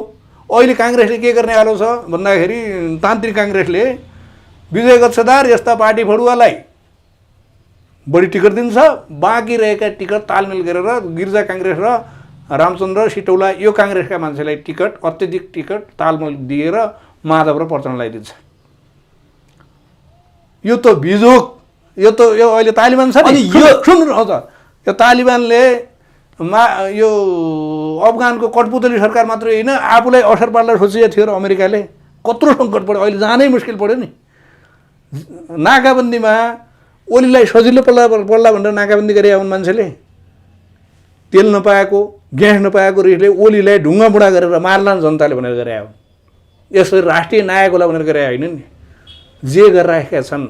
अहिले काङ्ग्रेसले के गर्ने हालो छ भन्दाखेरि तान्त्रिक काङ्ग्रेसले विजय गच्छदार यस्ता पार्टी फोडुवालाई बढी टिकट दिन्छ, बाँकी रहेका टिकट तालमेल गरेर गिर्जा काङ्ग्रेस र रामचन्द्र सिटौला यो काङ्ग्रेसका मान्छेलाई टिकट अत्यधिक टिकट तालमेल दिएर माधव र प्रचण्डलाई दिन्छ। यो त बिजोक, यो अहिले तालिबान छ नि। सुन्नुहोस् त, यो तालिबानले यो अफगानको कठपुतली सरकार मात्रै होइन, आफूलाई असर पार्न सोचेको थियो र अमेरिकाले कत्रो सङ्कट पऱ्यो, अहिले जानै मुस्किल पऱ्यो नि। नाकाबन्दीमा ओलीलाई सजिलो पर्ला भनेर नाकाबन्दी गरे हुन् मान्छेले। तेल नपाएको, ग्यास नपाएको रिसले ओलीलाई ढुङ्गा बुढा गरेर मार्लान् जनताले भनेर गरे हो। यसरी राष्ट्रिय नायक होला भनेर गरे होइन नि। जे गरिराखेका छन्,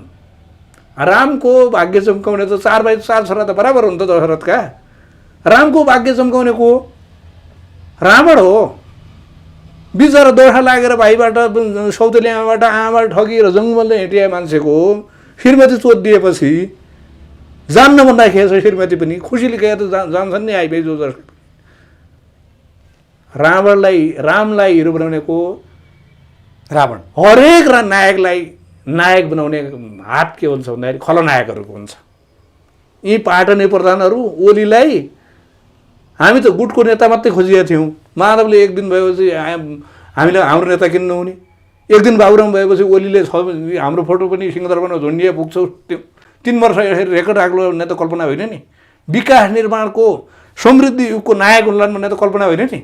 रामको भाग्य चम्काउने त 4/4 छोरा त बराबर हो नि त दशरथका। रामको भाग्य चम्काउने को रावण हो। बिचरा दोषा लागेर भाइबाट सौतेली आमाबाट आमाबाट ठगिएर जङ्गलले हिँडिया मान्छेको श्रीमती चोट दिएपछि जान्न भन्दाखेरि छ श्रीमती पनि खुसीले गएर त जान्छन् नि आइपुगे जो जसले। रामलाई हिरो बनाउने को रावण। हरेक नायकलाई नायक बनाउने हात के हुन्छ भन्दाखेरि खलनायकहरूको हुन्छ। यी पाटने प्रधानहरू ओलीलाई हामी त गुटको नेता मात्रै खोजिएका थियौँ। माधवले एक दिन भएपछि हामीलाई हाम्रो नेता किन नहुने? एक दिन बाबुराम भएपछि ओलीले हाम्रो फोटो पनि सिंहदरबारमा झुन्डिया पुग्छौ 3 वर्ष यसरी रेकर्ड राख्लो नेता कल्पना होइन नि। विकास निर्माणको समृद्धि युगको नायक हुन्लान् भन्ने त कल्पना होइन नि।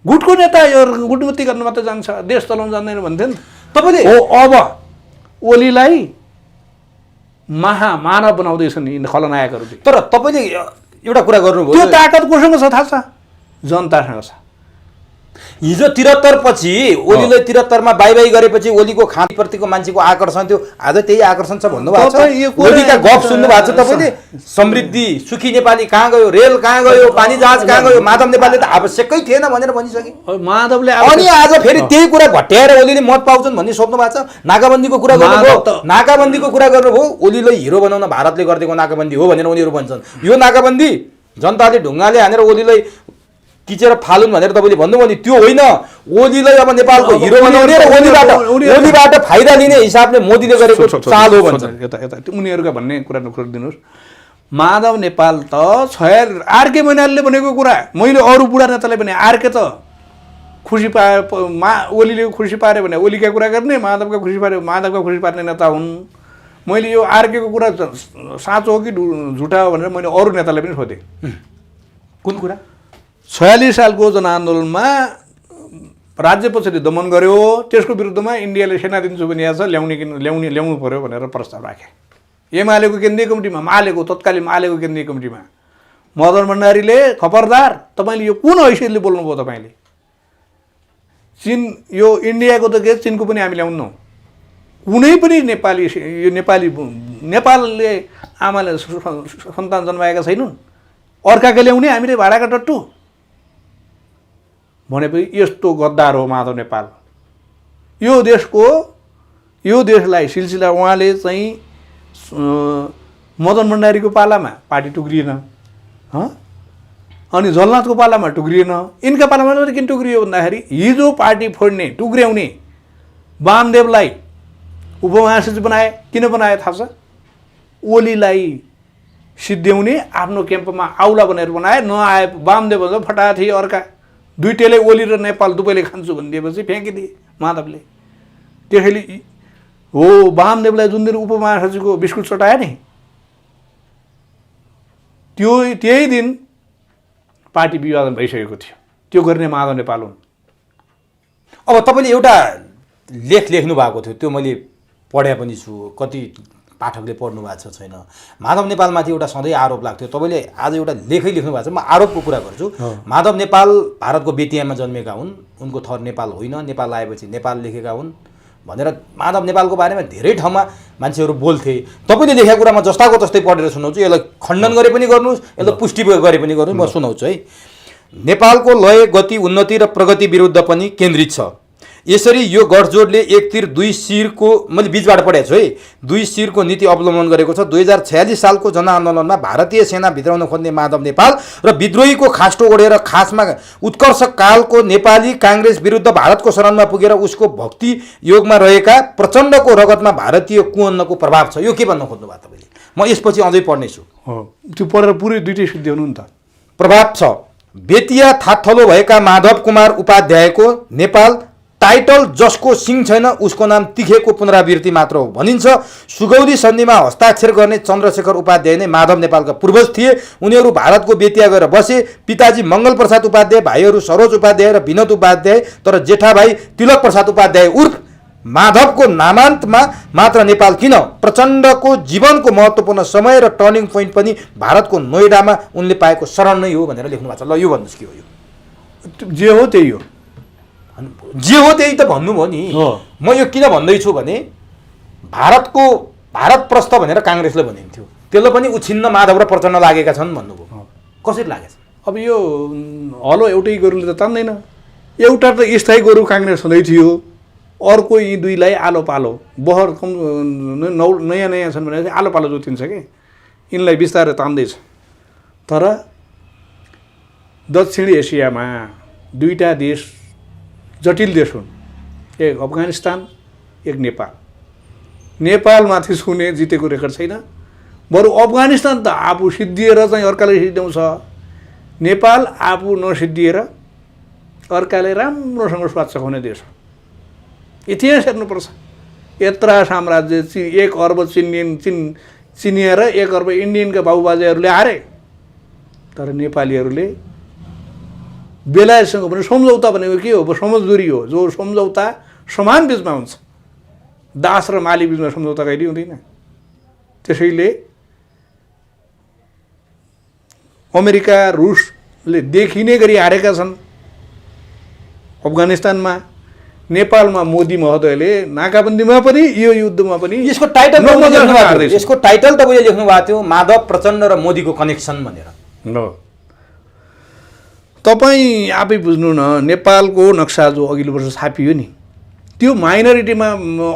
गुटको नेता यो गुटमती गर्न मात्रै जान्छ, देश चलाउन जान्दैन भन्थ्यो नि तपाईँले। हो अब ओलीलाई महामानव बनाउँदैछन् यी खलनायकहरूले। तर तपाईँले एउटा कुरा गर्नुभयो, त्यो ताकत कोसँग छ थाहा छ? जनतासँग छ। हिजो 73 पछि ओलीले 73 मा बाई गरेपछि ओलीको खाँतीप्रतिको मान्छेको आकर्षण थियो, आज त्यही आकर्षण छ भन्नुभएको छ। ओलीका गफ सुन्नु भएको छ तपाईँले? समृद्धि सुखी नेपाली कहाँ गयो, रेल कहाँ गयो, पानी जहाज कहाँ गयो? माधव नेपालले त आवश्यकै थिएन भनेर भनिसके। माधवले अनि आज फेरि त्यही कुरा घट्याएर ओलीले मत पाउँछन् भन्ने सोध्नु भएको छ। नाकाबन्दीको कुरा गर्नुभयो, नाकाबन्दीको कुरा गर्नुभयो। ओलीलाई हिरो बनाउन भारतले गरिदिएको नाकाबन्दी हो भनेर उनीहरू भन्छन्। यो नाकाबन्दी जनताले ढुङ्गाले हानेर ओलीलाई किचेर फालुन् भनेर तपाईँले भन्नुभयो नि, त्यो होइन। ओलीलाई अब नेपालको हिरो बनाउने र ओलीबाट फाइदा लिने हिसाबले मोदीले गरेको चाल हो भन्छ। यता उनीहरूका भन्ने कुरा नखोरिदिनुहोस्। माधव नेपाल त आरके मैनालीले भनेको कुरा, मैले अरू बुढा नेताले भने आरके त खुसी पाए ओलीले खुसी पारे भने ओलीका कुरा गर्ने, माधवका खुसी पारे माधवका खुसी पार्ने नेता हुन्। मैले यो आरकेको कुरा साँचो हो कि झुटा हो भनेर मैले अरू नेताले पनि सोधेँ। कुन कुरा? 46 सालको जनआन्दोलनमा राज्य पछाडि दमन गर्यो, त्यसको विरुद्धमा इन्डियाले सेना दिन्छु भने छ, ल्याउनु पर्यो भनेर प्रस्ताव राखे। एमालेको केन्द्रीय कमिटीमा, तत्कालीन मालेको केन्द्रीय कमिटीमा मदन भण्डारीले खबरदार तपाईँले यो कुन हैसियतले बोल्नुभयो? तपाईँले चीन यो इन्डियाको त के चीनको पनि हामी ल्याउनु, कुनै पनि नेपालले आमाले सन्तान जन्माएका छैनन्, अर्काका ल्याउने हामीले भाडाका टट्टु भनेपछि यस्तो गद्दार हो माधव नेपाल। यो देशलाई सिलसिला उहाँले चाहिँ मदन भण्डारीको पालामा पार्टी टुक्रिएन, अनि झलनाथको पालामा टुक्रिएन, यिनका पालामा चाहिँ किन टुक्रियो भन्दाखेरि हिजो पार्टी फोड्ने टुक्र्याउने वामदेवलाई उपमहासचिव बनाए। किन बनाए थाहा छ? ओलीलाई सिद्ध्याउने, आफ्नो क्याम्पमा आउला भनेर बनाए। नआए वामदेव फटा थिए अर्का, दुईटैले ओली र नेपाल दुवैले खान्छु भनिदिएपछि फ्याँकिदिए माधवले। त्यसैले हो वामदेवलाई जुन दिन उपमहासचिवको बिस्कुट चटाए नि, त्यही दिन पार्टी विभाजन भइसकेको थियो। त्यो गर्ने माधव नेपाल हुन्। अब तपाईँले एउटा लेख लेख्नु भएको थियो, त्यो मैले पढे पनि छु, कति पाठकले पढ्नु भएको छ छैन। माधव नेपालमाथि एउटा सधैँ आरोप लाग्थ्यो, तपाईँले आज एउटा लेखै लेख्नु भएको छ। म आरोपको कुरा गर्छु। माधव नेपाल भारतको बेतियामा जन्मेका हुन्, उनको थर नेपाल होइन, नेपाल आएपछि नेपाल लेखेका हुन् भनेर माधव नेपालको बारेमा धेरै ठाउँमा मान्छेहरू बोल्थे। तपाईँले लेखेको कुरा म जस्ताको तस्तै पढेर सुनाउँछु, यसलाई खण्डन गरे पनि गर्नुहोस्, यसलाई पुष्टि गरे पनि गर्नुहोस्, म सुनाउँछु है। नेपालको लय, गति, उन्नति र प्रगति विरुद्ध पनि केन्द्रित छ। यसरी यो गठजोडले एक तीर दुई शिरको, मैले बीचबाट पढेको छु है, दुई शिरको नीति अवलम्बन गरेको छ। 2046 सालको जनआन्दोलनमा भारतीय सेना भित्राउन खोज्ने माधव नेपाल र विद्रोहीको खास्टो ओढेर खासमा उत्कर्ष कालको नेपाली काङ्ग्रेस विरुद्ध भारतको शरणमा पुगेर उसको भक्ति योगमा रहेका प्रचण्डको रगतमा भारतीय कुअन्नको प्रभाव छ। यो के भन्न खोज्नु भयो तपाईँले? म यसपछि अझै पढ्नेछु। त्यो पढेर पुरै दुईटै सिद्ध्याउनु नि त। प्रभाव छ। बेतिया थाथलो भएका माधव कुमार उपाध्यायको नेपाल टाइटल जसको सिंह छैन उसको नाम तिखेको पुनरावृत्ति मात्र हो भनिन्छ। सुगौली सन्धिमा हस्ताक्षर गर्ने चन्द्रशेखर उपाध्याय नै माधव नेपालका पूर्वज थिए। उनीहरू भारतको बेतिया गएर बसे। पिताजी मङ्गल प्रसाद उपाध्याय, भाइहरू सरोज उपाध्याय र विनोद उपाध्याय, तर जेठा भाइ तिलक प्रसाद उपाध्याय उर्फ माधवको नामान्तमा मात्र नेपाल किन? प्रचण्डको जीवनको महत्त्वपूर्ण समय र टर्निङ पोइन्ट पनि भारतको नोइडामा उनले पाएको शरण नै हो भनेर लेख्नु भएको छ। ल यो भन्नुहोस् के हो? यो जे हो त्यही हो, जे हो त्यही त भन्नुभयो नि। म यो किन भन्दैछु भने भारत प्रस्थ भनेर काङ्ग्रेसले भनिन्थ्यो, त्यसले पनि उछिन्न माधव र प्रचण्ड लागेका छन् भन्नुभयो। कसरी लागेछ? अब यो हलो एउटै गोरुले त तान्दैन। एउटा त स्थायी गोरु काङ्ग्रेस हुँदै थियो, अर्को यी दुईलाई आलो पालो बहर नयाँ नयाँ छन् भने आलो पालो जोतिन्छ कि यिनलाई बिस्तारै तान्दैछ। तर दक्षिणी एसियामा दुईटा देश जटिल देश हुन्, एक अफगानिस्तान, एक नेपाल। नेपालमाथि छुने जितेको रेकर्ड छैन, बरु अफगानिस्तान त आफू सिद्धिएर चाहिँ अर्कालाई सिद्ध्याउँछ। नेपाल आफू नसिद्धिएर अर्काले राम्रोसँग स्वाद चखाउने देश हो। इतिहास हेर्नुपर्छ। यत्रा साम्राज्य 1 अर्ब चिनिया र 1 अर्ब इन्डियनका बाबुबाजेहरूले हारे, तर नेपालीहरूले बेलायतसँग पनि सम्झौता भनेको के हो? समझदुरी हो। जो सम्झौता समान बिचमा हुन्छ, दास र मालिक बिचमा सम्झौता कहिले हुँदैन। त्यसैले अमेरिका रुसले देखिने गरी हारेका छन् अफगानिस्तानमा। नेपालमा मोदी महोदयले नाकाबन्दीमा पनि यो युद्धमा पनि यसको टाइटल तपाईँले लेख्नु भएको थियो माधव प्रचण्ड र मोदीको कनेक्सन भनेर। तपाईँ आफै बुझ्नु न, नेपालको नक्सा जो अघिल्लो वर्ष छापियो नि, त्यो माइनोरिटीमा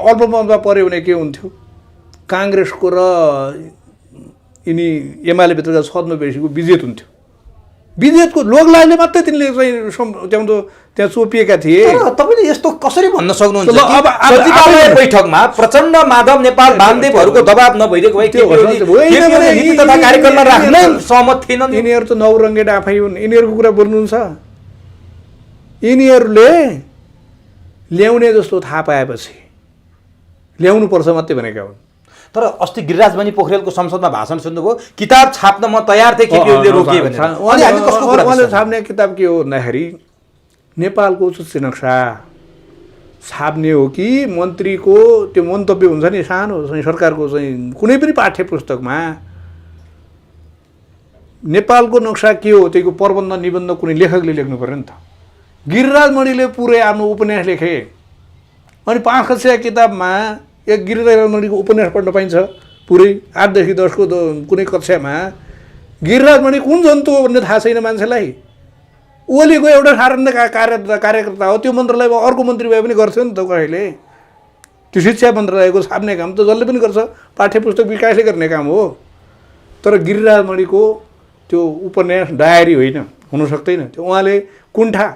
अल्पमतमा पऱ्यो भने के हुन्थ्यो? काङ्ग्रेसको र यिनी एमाले भित्रका छद्मवेशीको विजेत हुन्थ्यो। विजेतको लोकलाजले मात्रै तिनले चाहिँ त्यहाँ चोपिएका थिए। तपाईँले यस्तो कसरी भन्न सक्नुहुन्छ? सचिवालय बैठकमा प्रचण्ड माधव नेपाल वामदेवहरूको दबाब नभइरहेको भए कार्यक्रममा राख्न सहमत थिएनन्। यिनीहरू त नौरङ्गे आफै हुन्। यिनीहरूको कुरा बोल्नुहुन्छ। यिनीहरूले ल्याउने जस्तो थाहा पाएपछि ल्याउनुपर्छ मात्रै भनेका हुन्। तर अस्ति गिरिराज पोखरेलको संसदमा भाषण सुन्नुभयो, किताब छाप्न म तयार थिएँ, केपीओलीले रोकिए भनेर। उहाँले छाप्ने किताब के हो भन्दाखेरि नेपालको चुच्चे नक्सा छाप्ने हो कि मन्त्रीको त्यो मन्तव्य हुन्छ नि सानो चाहिँ सरकारको चाहिँ कुनै पनि पाठ्य पुस्तकमा नेपालको नक्सा के हो त्यहीको प्रबन्ध निबन्ध कुनै लेखकले लेख्नु पर्यो नि त। गिरिराज मणिले पुरै आफ्नो उपन्यास लेखे, अनि 5 कक्षा किताबमा एक गिरिराज मणिको उपन्यास पढ्न पाइन्छ पुरै 8 देखि 10 को कुनै कक्षामा। गिरिराज मणि कुन जन्तु हो भन्ने थाहा छैन मान्छेलाई। ओलीको एउटा साधारण कार्यकर्ता हो, त्यो मन्त्रालयमा अर्को मन्त्री भए पनि गर्थ्यो नि त कसैले। त्यो शिक्षा मन्त्रालयको छाप्ने काम त जसले पनि गर्छ, पाठ्य पुस्तक विकासले गर्ने काम हो। तर गिरिराज मणिको त्यो उपन्यास डायरी होइन, हुन सक्दैन। त्यो उहाँले कुण्ठा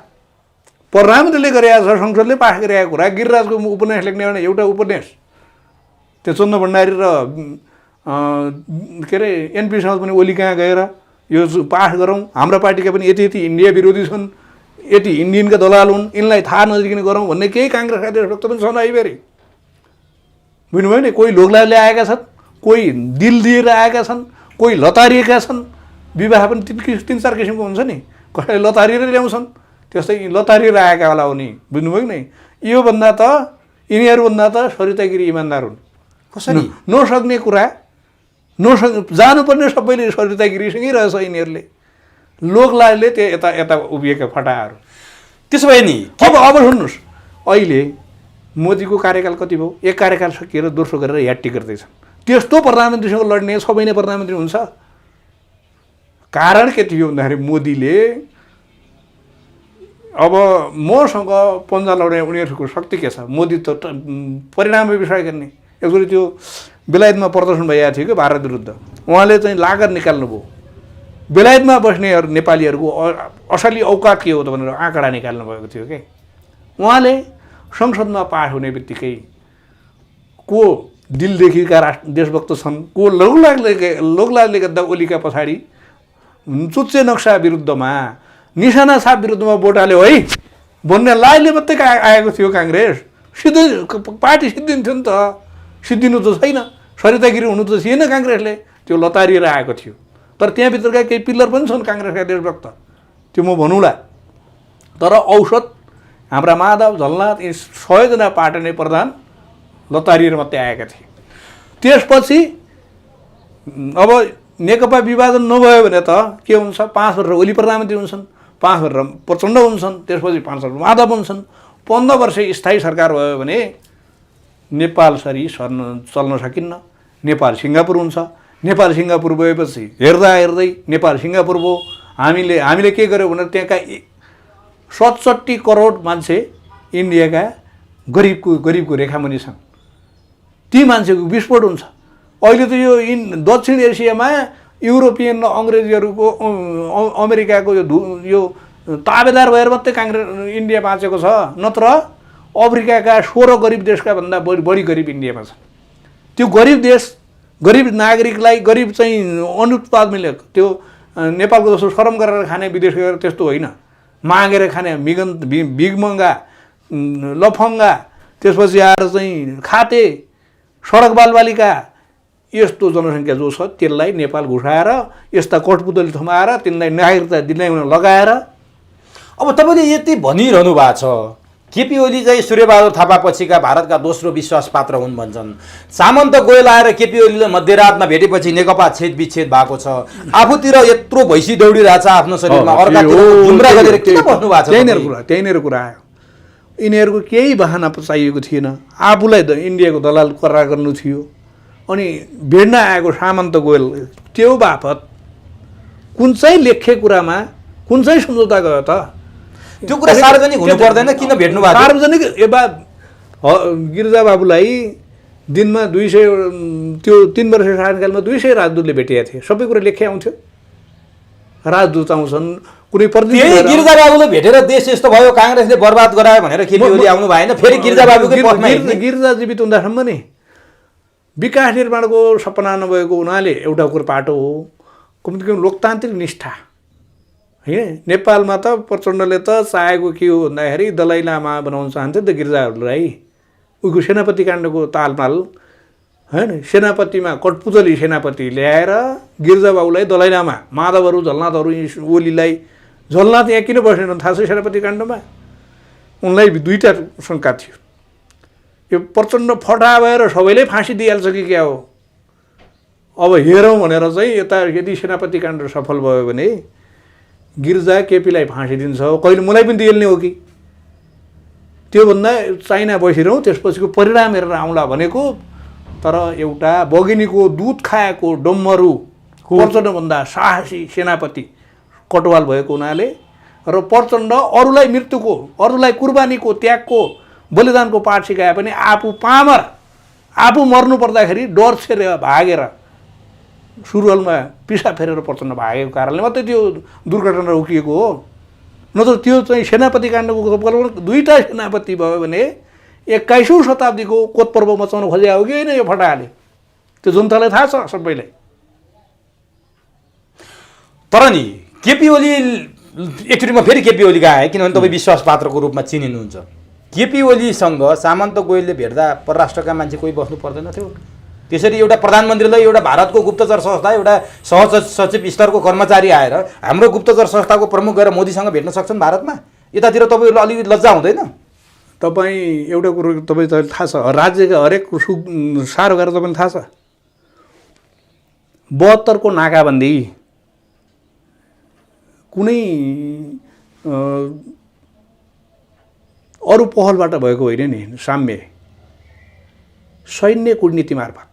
प्रधानमन्त्रीले गरेको छ, संसदले पास गरेको कुरा। गिरिराजको उपन्यास लेख्ने भने एउटा उपन्यास त्यो चन्द्र भण्डारी र के अरे एनपीसँग पनि ओली कहाँ गएर यो पास गरौँ, हाम्रा पार्टीका पनि यति इन्डिया विरोधी छन्, यति इन्डियनका दलाल हुन्, यिनलाई थाहा नदिकन गरौँ भन्ने केही काङ्ग्रेसका देशभक्त पनि छन् आइबेरी। बुझ्नुभयो नि? कोही लोकलाजले आएका छन्, कोही दिल दिएर आएका छन्, कोही लतारिएका छन्। विवाह पनि 3-4 किसिमको हुन्छ नि, कसैले लतारिएर ल्याउँछन्, त्यस्तै लतारिएर आएका होला उनी। बुझ्नुभयो नि? योभन्दा त यिनीहरूभन्दा त सरितागिरी इमान्दार हुन्। कसरी नसक्ने कुरा जानुपर्ने सबैले सरितागिरीसँगै रहेछ। यिनीहरूले लोकलाजले त्यो यता उभिएका फटाहरू। त्यसो भए नि अब सुन्नुहोस्, अहिले मोदीको कार्यकाल कति भयो? 1 कार्यकाल सकिएर दोस्रो गरेर याट्टी गर्दैछन्। त्यस्तो प्रधानमन्त्रीसँग लड्ने 6 महिना प्रधानमन्त्री हुन्छ? कारण के थियो भन्दाखेरि मोदीले अब मसँग पन्जा लड्ने उनीहरूको शक्ति के छ? मोदी त परिणाममै विषय गर्ने। एकचोटि त्यो बेलायतमा प्रदर्शन भइरहेको थियो कि भारत विरुद्ध, उहाँले चाहिँ लागत निकाल्नुभयो। बेलायतमा बस्नेहरू नेपालीहरूको असली औकात के हो त भनेर आँकडा निकाल्नु भएको थियो कि। उहाँले संसदमा पास हुने बित्तिकै को दिलदेखिका देशभक्त छन्, को लोकलाजले गर्दा ओलीका पछाडि चुच्चे नक्सा विरुद्धमा, निशाना छाप विरुद्धमा भोट हाल्यो है भन्ने लाजले मात्रै आएको थियो काङ्ग्रेस। सिधै पार्टी सिद्धिन्थ्यो नि त, सिद्धिनु त छैन, सरितागिरी हुनु त थिएन। काङ्ग्रेसले त्यो लतारिएर आएको थियो। तर त्यहाँभित्रका केही पिल्लर पनि छन् काङ्ग्रेसका देशभक्त, त्यो म भनौँला। तर औसत हाम्रा माधव झलनाथ यी 100 जना पार्टी प्रधान लतारिएर मात्रै आएका थिए। त्यसपछि अब नेकपा विभाजन नभयो भने त के हुन्छ? 5 वर्ष ओली प्रधानमन्त्री हुन्छन्, 5 वर्ष प्रचण्ड हुन्छन्, त्यसपछि 5 वर्ष माधव हुन्छन्। 15 वर्ष स्थायी सरकार भयो भने नेपाल सरी चल्न सकिन्न। नेपाल सिङ्गापुर हुन्छ। नेपाल सिङ्गापुर भएपछि हेर्दै नेपाल सिङ्गापुर भयो। हामीले के गर्यौँ भने त्यहाँका 67 करोड मान्छे इन्डियाका गरिबको रेखामुनि छन्। ती मान्छेको विस्फोट हुन्छ। अहिले त यो दक्षिण एसियामा युरोपियन र अङ्ग्रेजीहरूको अमेरिकाको यो ताबेदार भएर मात्रै इन्डिया बाँचेको छ। नत्र अफ्रिकाका 16 गरिब देशका भन्दा बढी गरिब इन्डियामा छन्। त्यो गरिब देश, गरिब नागरिकलाई, गरिब चाहिँ अनुत्पादनले त्यो नेपालको जस्तो शरम गरेर खाने विदेश गएर त्यस्तो होइन, मागेर खाने बिगमङ्गा लफङ्गा, त्यसपछि आएर चाहिँ खाते सडक बालबालिका, यस्तो जनसङ्ख्या जो छ त्यसलाई नेपाल घुसाएर यस्ता कठपुतली थमाएर तिनलाई नागरिकता दिलाउन लगाएर। अब तपाईँले यति भनिरहनु भएको छ केपी ओली चाहिँ सूर्यबहादुर थापा पछिका भारतका दोस्रो विश्वास पात्र हुन् भन्छन्। सामन्त गोयल आएर केपी ओलीले मध्यरातमा भेटेपछि नेकपा छेद विच्छेद भएको छ। आफूतिर यत्रो भैँसी दौडिरहेछ आफ्नो शरीरमा, अर्कातिर जुम्रा गरेर किन बस्नु भएको छ? त्यहीँनिर कुरा आयो। यिनीहरूको केही बहाना चाहिएको थिएन, आफूलाई इन्डियाको दलाल करार गर्नु थियो। अनि भेट्न आएको सामन्त गोयल त्यो बापत कुन चाहिँ लेखे कुरामा कुन चाहिँ सम्झौता गयो त? त्यो कुरा सार्वजनिक हुनु पर्दैन, किन भेट्नु भएको? सार्वजनिक गिरिजा बाबुलाई दिनमा 200, त्यो 3 वर्ष शासनकालमा 200 राजदूतले भेटेका थिए। सबै कुरा लेखे आउँथ्यो, राजदूत आउँछन्, कुनै प्रतिनिधि। गिरिजा बाबुले भेटेर देश यस्तो भयो, काङ्ग्रेसले बर्बाद गरायो भनेर केपी ओली आउनु भएन, फेरि गिरिजा बाबुकै पथमा हिँड्ने? गिरिजा जीवित हुँदासम्म नि विकास निर्माणको सपना नभएको हुनाले एउटा कुरो पाटो हो, कमती कम लोकतान्त्रिक निष्ठा होइन। नेपालमा त प्रचण्डले त चाहेको के हो भन्दाखेरि दलाई लामा बनाउन चाहन्थ्यो नि त गिरिजाहरूलाई। उनको सेनापति काण्डको तालमाल होइन, सेनापतिमा कठपुतली सेनापति ल्याएर गिरिजाबाबुलाई दलाई लामा, माधवहरू झलनाथहरू ओलीलाई, झलनाथ यहाँ किन बसेन थाहा छ सेनापति काण्डमा? उनलाई 2टा शङ्का थियो, यो प्रचण्ड फटा भएर सबैले फाँसी दिइहाल्छ कि क्या हो। अब हेरौँ भनेर चाहिँ यता यदि सेनापति काण्ड सफल भयो भने गिरिजा केपीलाई फाँसी दिन्छ, कहिले मलाई पनि दिइहाल्ने हो कि? त्योभन्दा चाइना बसिरहँ, त्यसपछिको परिणाम हेरेर आउँला भनेको। तर एउटा बगिनीको दुध खाएको डम्मरू प्रचण्डभन्दा साहसी सेनापति कटवाल भएको हुनाले र प्रचण्ड अरूलाई मृत्युको, अरूलाई कुर्बानीको, त्यागको, बलिदानको पाठ सिकाए पनि आफू पामर, आफू मर्नु पर्दाखेरि डर छेरेर भागेर सुरुवालमा पिसा फेरेर प्रचण्ड भागेको कारणले मात्रै त्यो दुर्घटना रोकिएको हो। नत्र त्यो चाहिँ सेनापति काण्डको 2टा सेनापति भयो भने 21औं शताब्दीको कोतपर्व मचाउन खोजेको हो कि होइन यो फटाले? त्यो जनतालाई थाहा छ सबैलाई। तर नि केपी ओली एकचोटिमा फेरि केपी ओलीका आए, किनभने तपाईँ विश्वास पात्रको रूपमा चिनिनुहुन्छ। केपी ओलीसँग सामन्त गोयलले भेट्दा परराष्ट्रका मान्छे कोही बस्नु पर्दैन थियो? त्यसरी एउटा प्रधानमन्त्रीलाई एउटा भारतको गुप्तचर संस्था, एउटा सहसचिव स्तरको कर्मचारी आएर हाम्रो गुप्तचर संस्थाको प्रमुख गएर मोदीसँग भेट्न सक्छन् भारतमा? यतातिर तपाईँहरूलाई अलिकति लज्जा हुँदैन? तपाईँ एउटा कुरो तपाईँलाई थाहा छ, राज्यका हरेक साह्रो गरेर तपाईँलाई थाहा छ 72 को नाकाबन्दी कुनै अरू पहलबाट भएको होइन नि, साम्य सैन्य कूटनीति मार्फत,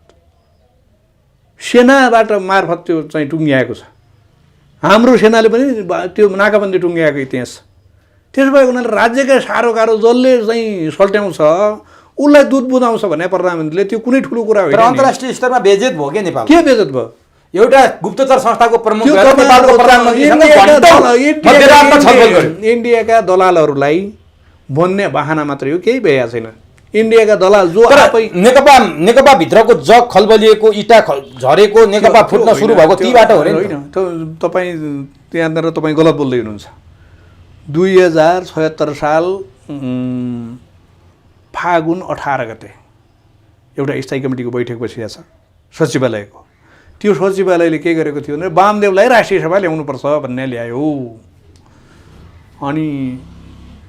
सेनाबाट मार्फत त्यो चाहिँ टुङ्ग्याएको छ। हाम्रो सेनाले पनि त्यो नाकाबन्दी टुङ्ग्याएको इतिहास। त्यसो भएको हुनाले राज्यका साह्रोगाह्रो जसले चाहिँ सल्ट्याउँछ उसलाई दुध बुझाउँछ भने प्रधानमन्त्रीले, त्यो कुनै ठुलो कुरा होइन। अन्तर्राष्ट्रिय स्तरमा बेइज्जत भयो के नेपाल? के बेइज्जत भयो? एउटा गुप्तचर संस्थाको प्रमुख इन्डियाका दलालहरूलाई भन्ने बहाना मात्रै हो, केही भइएको छैन। इन्डियाका दलाल जो नेकपा भित्रको जग खलबलिएको, इटा झरेको, नेकपा फुट्न सुरु भएको तीबाट हो होइन। तपाईँ त्यहाँनिर तपाईँ गलत बोल्दै हुनुहुन्छ। 2076 साल फागुन 18 गते एउटा स्थायी कमिटीको बैठक बसिएको छ सचिवालयको। त्यो सचिवालयले के गरेको थियो भने वामदेवलाई राष्ट्रिय सभा ल्याउनुपर्छ भन्ने ल्यायो। अनि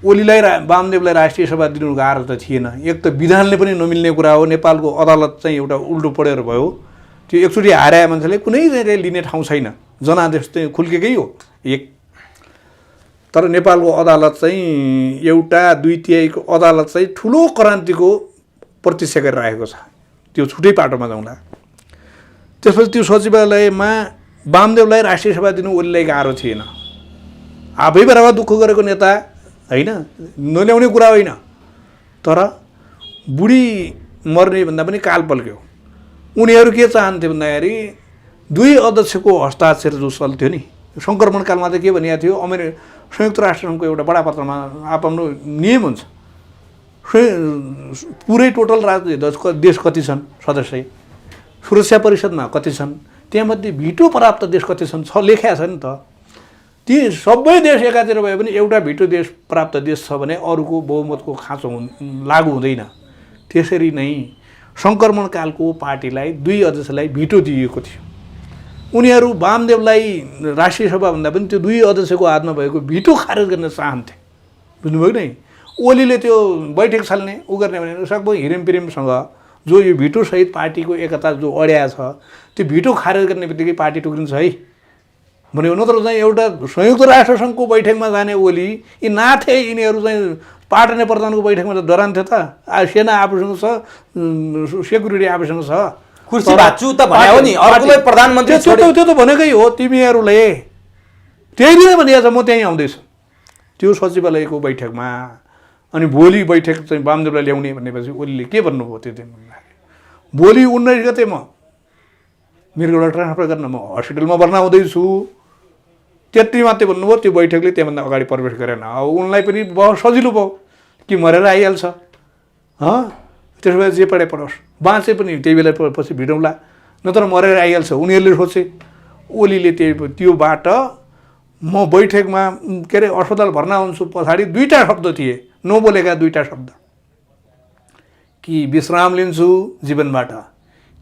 ओलीलाई वामदेवलाई राष्ट्रिय सभा दिनु गाह्रो त थिएन। एक त विधानले पनि नमिल्ने कुरा हो, नेपालको अदालत चाहिँ एउटा उल्टो पढेर भयो। त्यो एकचोटि हारे मान्छेले कुनै लिने ठाउँ छैन, जनादेश चाहिँ खुल्केकै हो एक। तर नेपालको अदालत चाहिँ एउटा 2/3 अदालत चाहिँ ठुलो क्रान्तिको प्रतीक्षा गरिरहेको छ। त्यो छुट्टै पाटोमा जाउँला। त्यसपछि त्यो सचिवालयमा वामदेवलाई राष्ट्रिय सभा दिनु ओलीलाई गाह्रो थिएन। आफै बराबर दुःख गरेको नेता होइन, नल्याउने कुरा होइन। तर बुढी मर्ने भन्दा पनि काल पल्क्यो। उनीहरू के चाहन्थे भन्दाखेरि 2 अध्यक्षको हस्ताक्षर जो चल्थ्यो नि सङ्क्रमणकालमा त के भनिएको थियो, संयुक्त राष्ट्रसङ्घको एउटा बडापत्रमा आफ्नो नियम हुन्छ, पुरै टोटल देश कति छन् सदस्य, सुरक्षा परिषदमा कति छन्, त्यहाँमध्ये भिटो प्राप्त देश कति छन् लेख्या छ नि त। ती सबै देश एकातिर भए पनि एउटा भिटो देश प्राप्त देश छ भने अरूको बहुमतको खाँचो लागु हुँदैन। त्यसरी नै सङ्क्रमणकालको पार्टीलाई 2 अध्यक्षलाई भिटो दिएको थियो। उनीहरू वामदेवलाई राष्ट्रिय सभाभन्दा पनि त्यो 2 अध्यक्षको हातमा भएको भिटो खारेज गर्न चाहन्थे। बुझ्नुभयो नि? ओलीले त्यो बैठक छाल्ने उ गर्ने भने सकभर हिरेमपिरेमसँग जो यो भिटोसहित पार्टीको एकता जो अड्या छ त्यो भिटो खारेज गर्ने बित्तिकै पार्टी टुक्रिन्छ है भनेको। नत्र चाहिँ एउटा संयुक्त राष्ट्रसङ्घको बैठकमा जाने ओली यी नाथे यिनीहरू चाहिँ पाटने प्रधानको बैठकमा त डरान्थे त। सेना आफूसँग छ, सेक्युरिटी आफूसँग छ, कुर्सी भाचु त भन्यो नि, अर्कोलाई प्रधानमन्त्री त्यो त भनेकै हो। तिमीहरूले त्यही दिन भनिएको छ म त्यहीँ आउँदैछु त्यो सचिवालयको बैठकमा। अनि भोलि बैठक चाहिँ वामदेवलाई ल्याउने भनेपछि ओलीले के भन्नुभयो त्यो दिन भन्दाखेरि भोलि 19 गते म मिर्गौला ट्रान्सफर गर्न म हस्पिटलमा भर्ना हुँदैछु त्यति मात्रै भन्नुभयो। त्यो बैठकले त्यहाँभन्दा अगाडि प्रवेश गरेन। अब उनलाई पनि बहुत सजिलो भयो कि मरेर आइहाल्छ त्यसो भए जे पढे पढोस्, बाँचे पनि त्यही बेला पछि भिडौँला, नत्र मरेर आइहाल्छ उनीहरूले सोचे। ओलीले त्योबाट म बैठकमा के अरे अस्पताल भर्ना हुन्छु पछाडि 2टा शब्द थिए, नबोलेका 2टा शब्द कि विश्राम लिन्छु जीवनबाट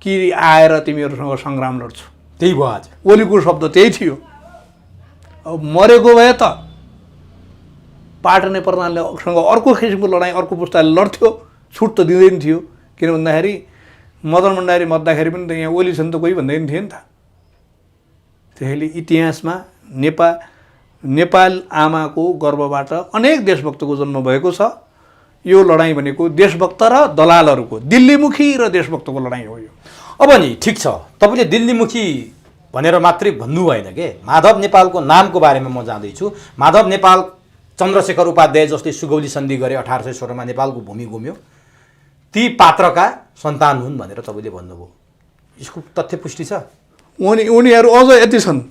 कि आएर तिमीहरूसँग सङ्ग्राम लड्छु। त्यही भयो आज ओलीको शब्द त्यही थियो। अब मरेको भए त पाटने प्रधानसँग अर्को किसिमको लडाइँ अर्को पुस्ताले लड्थ्यो, छुट त दिँदैन थियो। किन भन्दाखेरि मदन भण्डारी मर्दाखेरि पनि त यहाँ ओली छन् त कोही भन्दैन थियो नि त। त्यसैले इतिहासमा नेपाल आमाको गर्भबाट अनेक देशभक्तको जन्म भएको छ। यो लडाइँ भनेको देशभक्त र दलालहरूको, दिल्लीमुखी र देशभक्तको लडाइँ हो यो। अब नि ठिक छ, तपाईँले दिल्लीमुखी भनेर मात्रै भन्नु भएन के। माधव नेपालको नामको बारेमा म जाँदैछु। माधव नेपाल चन्द्रशेखर उपाध्याय जसले सुगौली सन्धि गरे 1816 मा नेपालको भूमि घुम्यो, ती पात्रका सन्तान हुन् भनेर तपाईँले भन्नुभयो। यसको तथ्य पुष्टि छ? उनीहरू अझ यति छन्।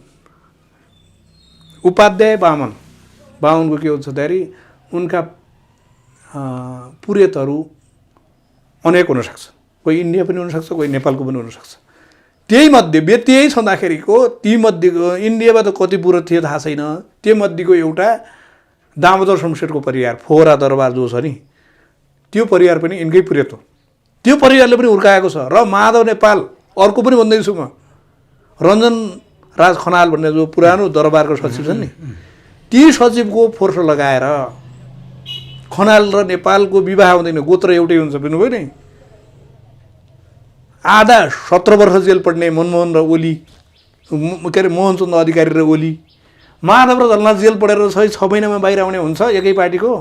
उपाध्याय बामनको के हुन्छदाखेरि उनका पुरेतहरू अनेक हुनसक्छ। कोही इन्डिया पनि हुनसक्छ, कोही नेपालको पनि हुनसक्छ। त्यही मध्ये त्यही छँदाखेरिको तीमध्येको इन्डियामा त कति पुरो थियो थाहा छैन, त्यो मध्येको एउटा दामोदर शमशेरको परिवार फोहरा दरबार जो छ नि त्यो परिवार पनि यिनकै पुरेत हो। त्यो परिवारले पनि हुर्काएको छ। र माधव नेपाल अर्को पनि भन्दैछु म, रञ्जन राज खनाल भन्ने जो पुरानो दरबारको सचिव छन् नि ती सचिवको फोर्स लगाएर खनाल र नेपालको विवाह हुँदैन, गोत्र एउटै हुन्छ। बुझ्नुभयो नि? आधा 17 वर्ष जेल पढ्ने मनमोहन र ओली, के अरे मोहनचन्द्र अधिकारी र ओली, माधव र झलनाथ जेल पढेर 6 महिनामा बाहिर आउने हुन्छ एकै पार्टीको।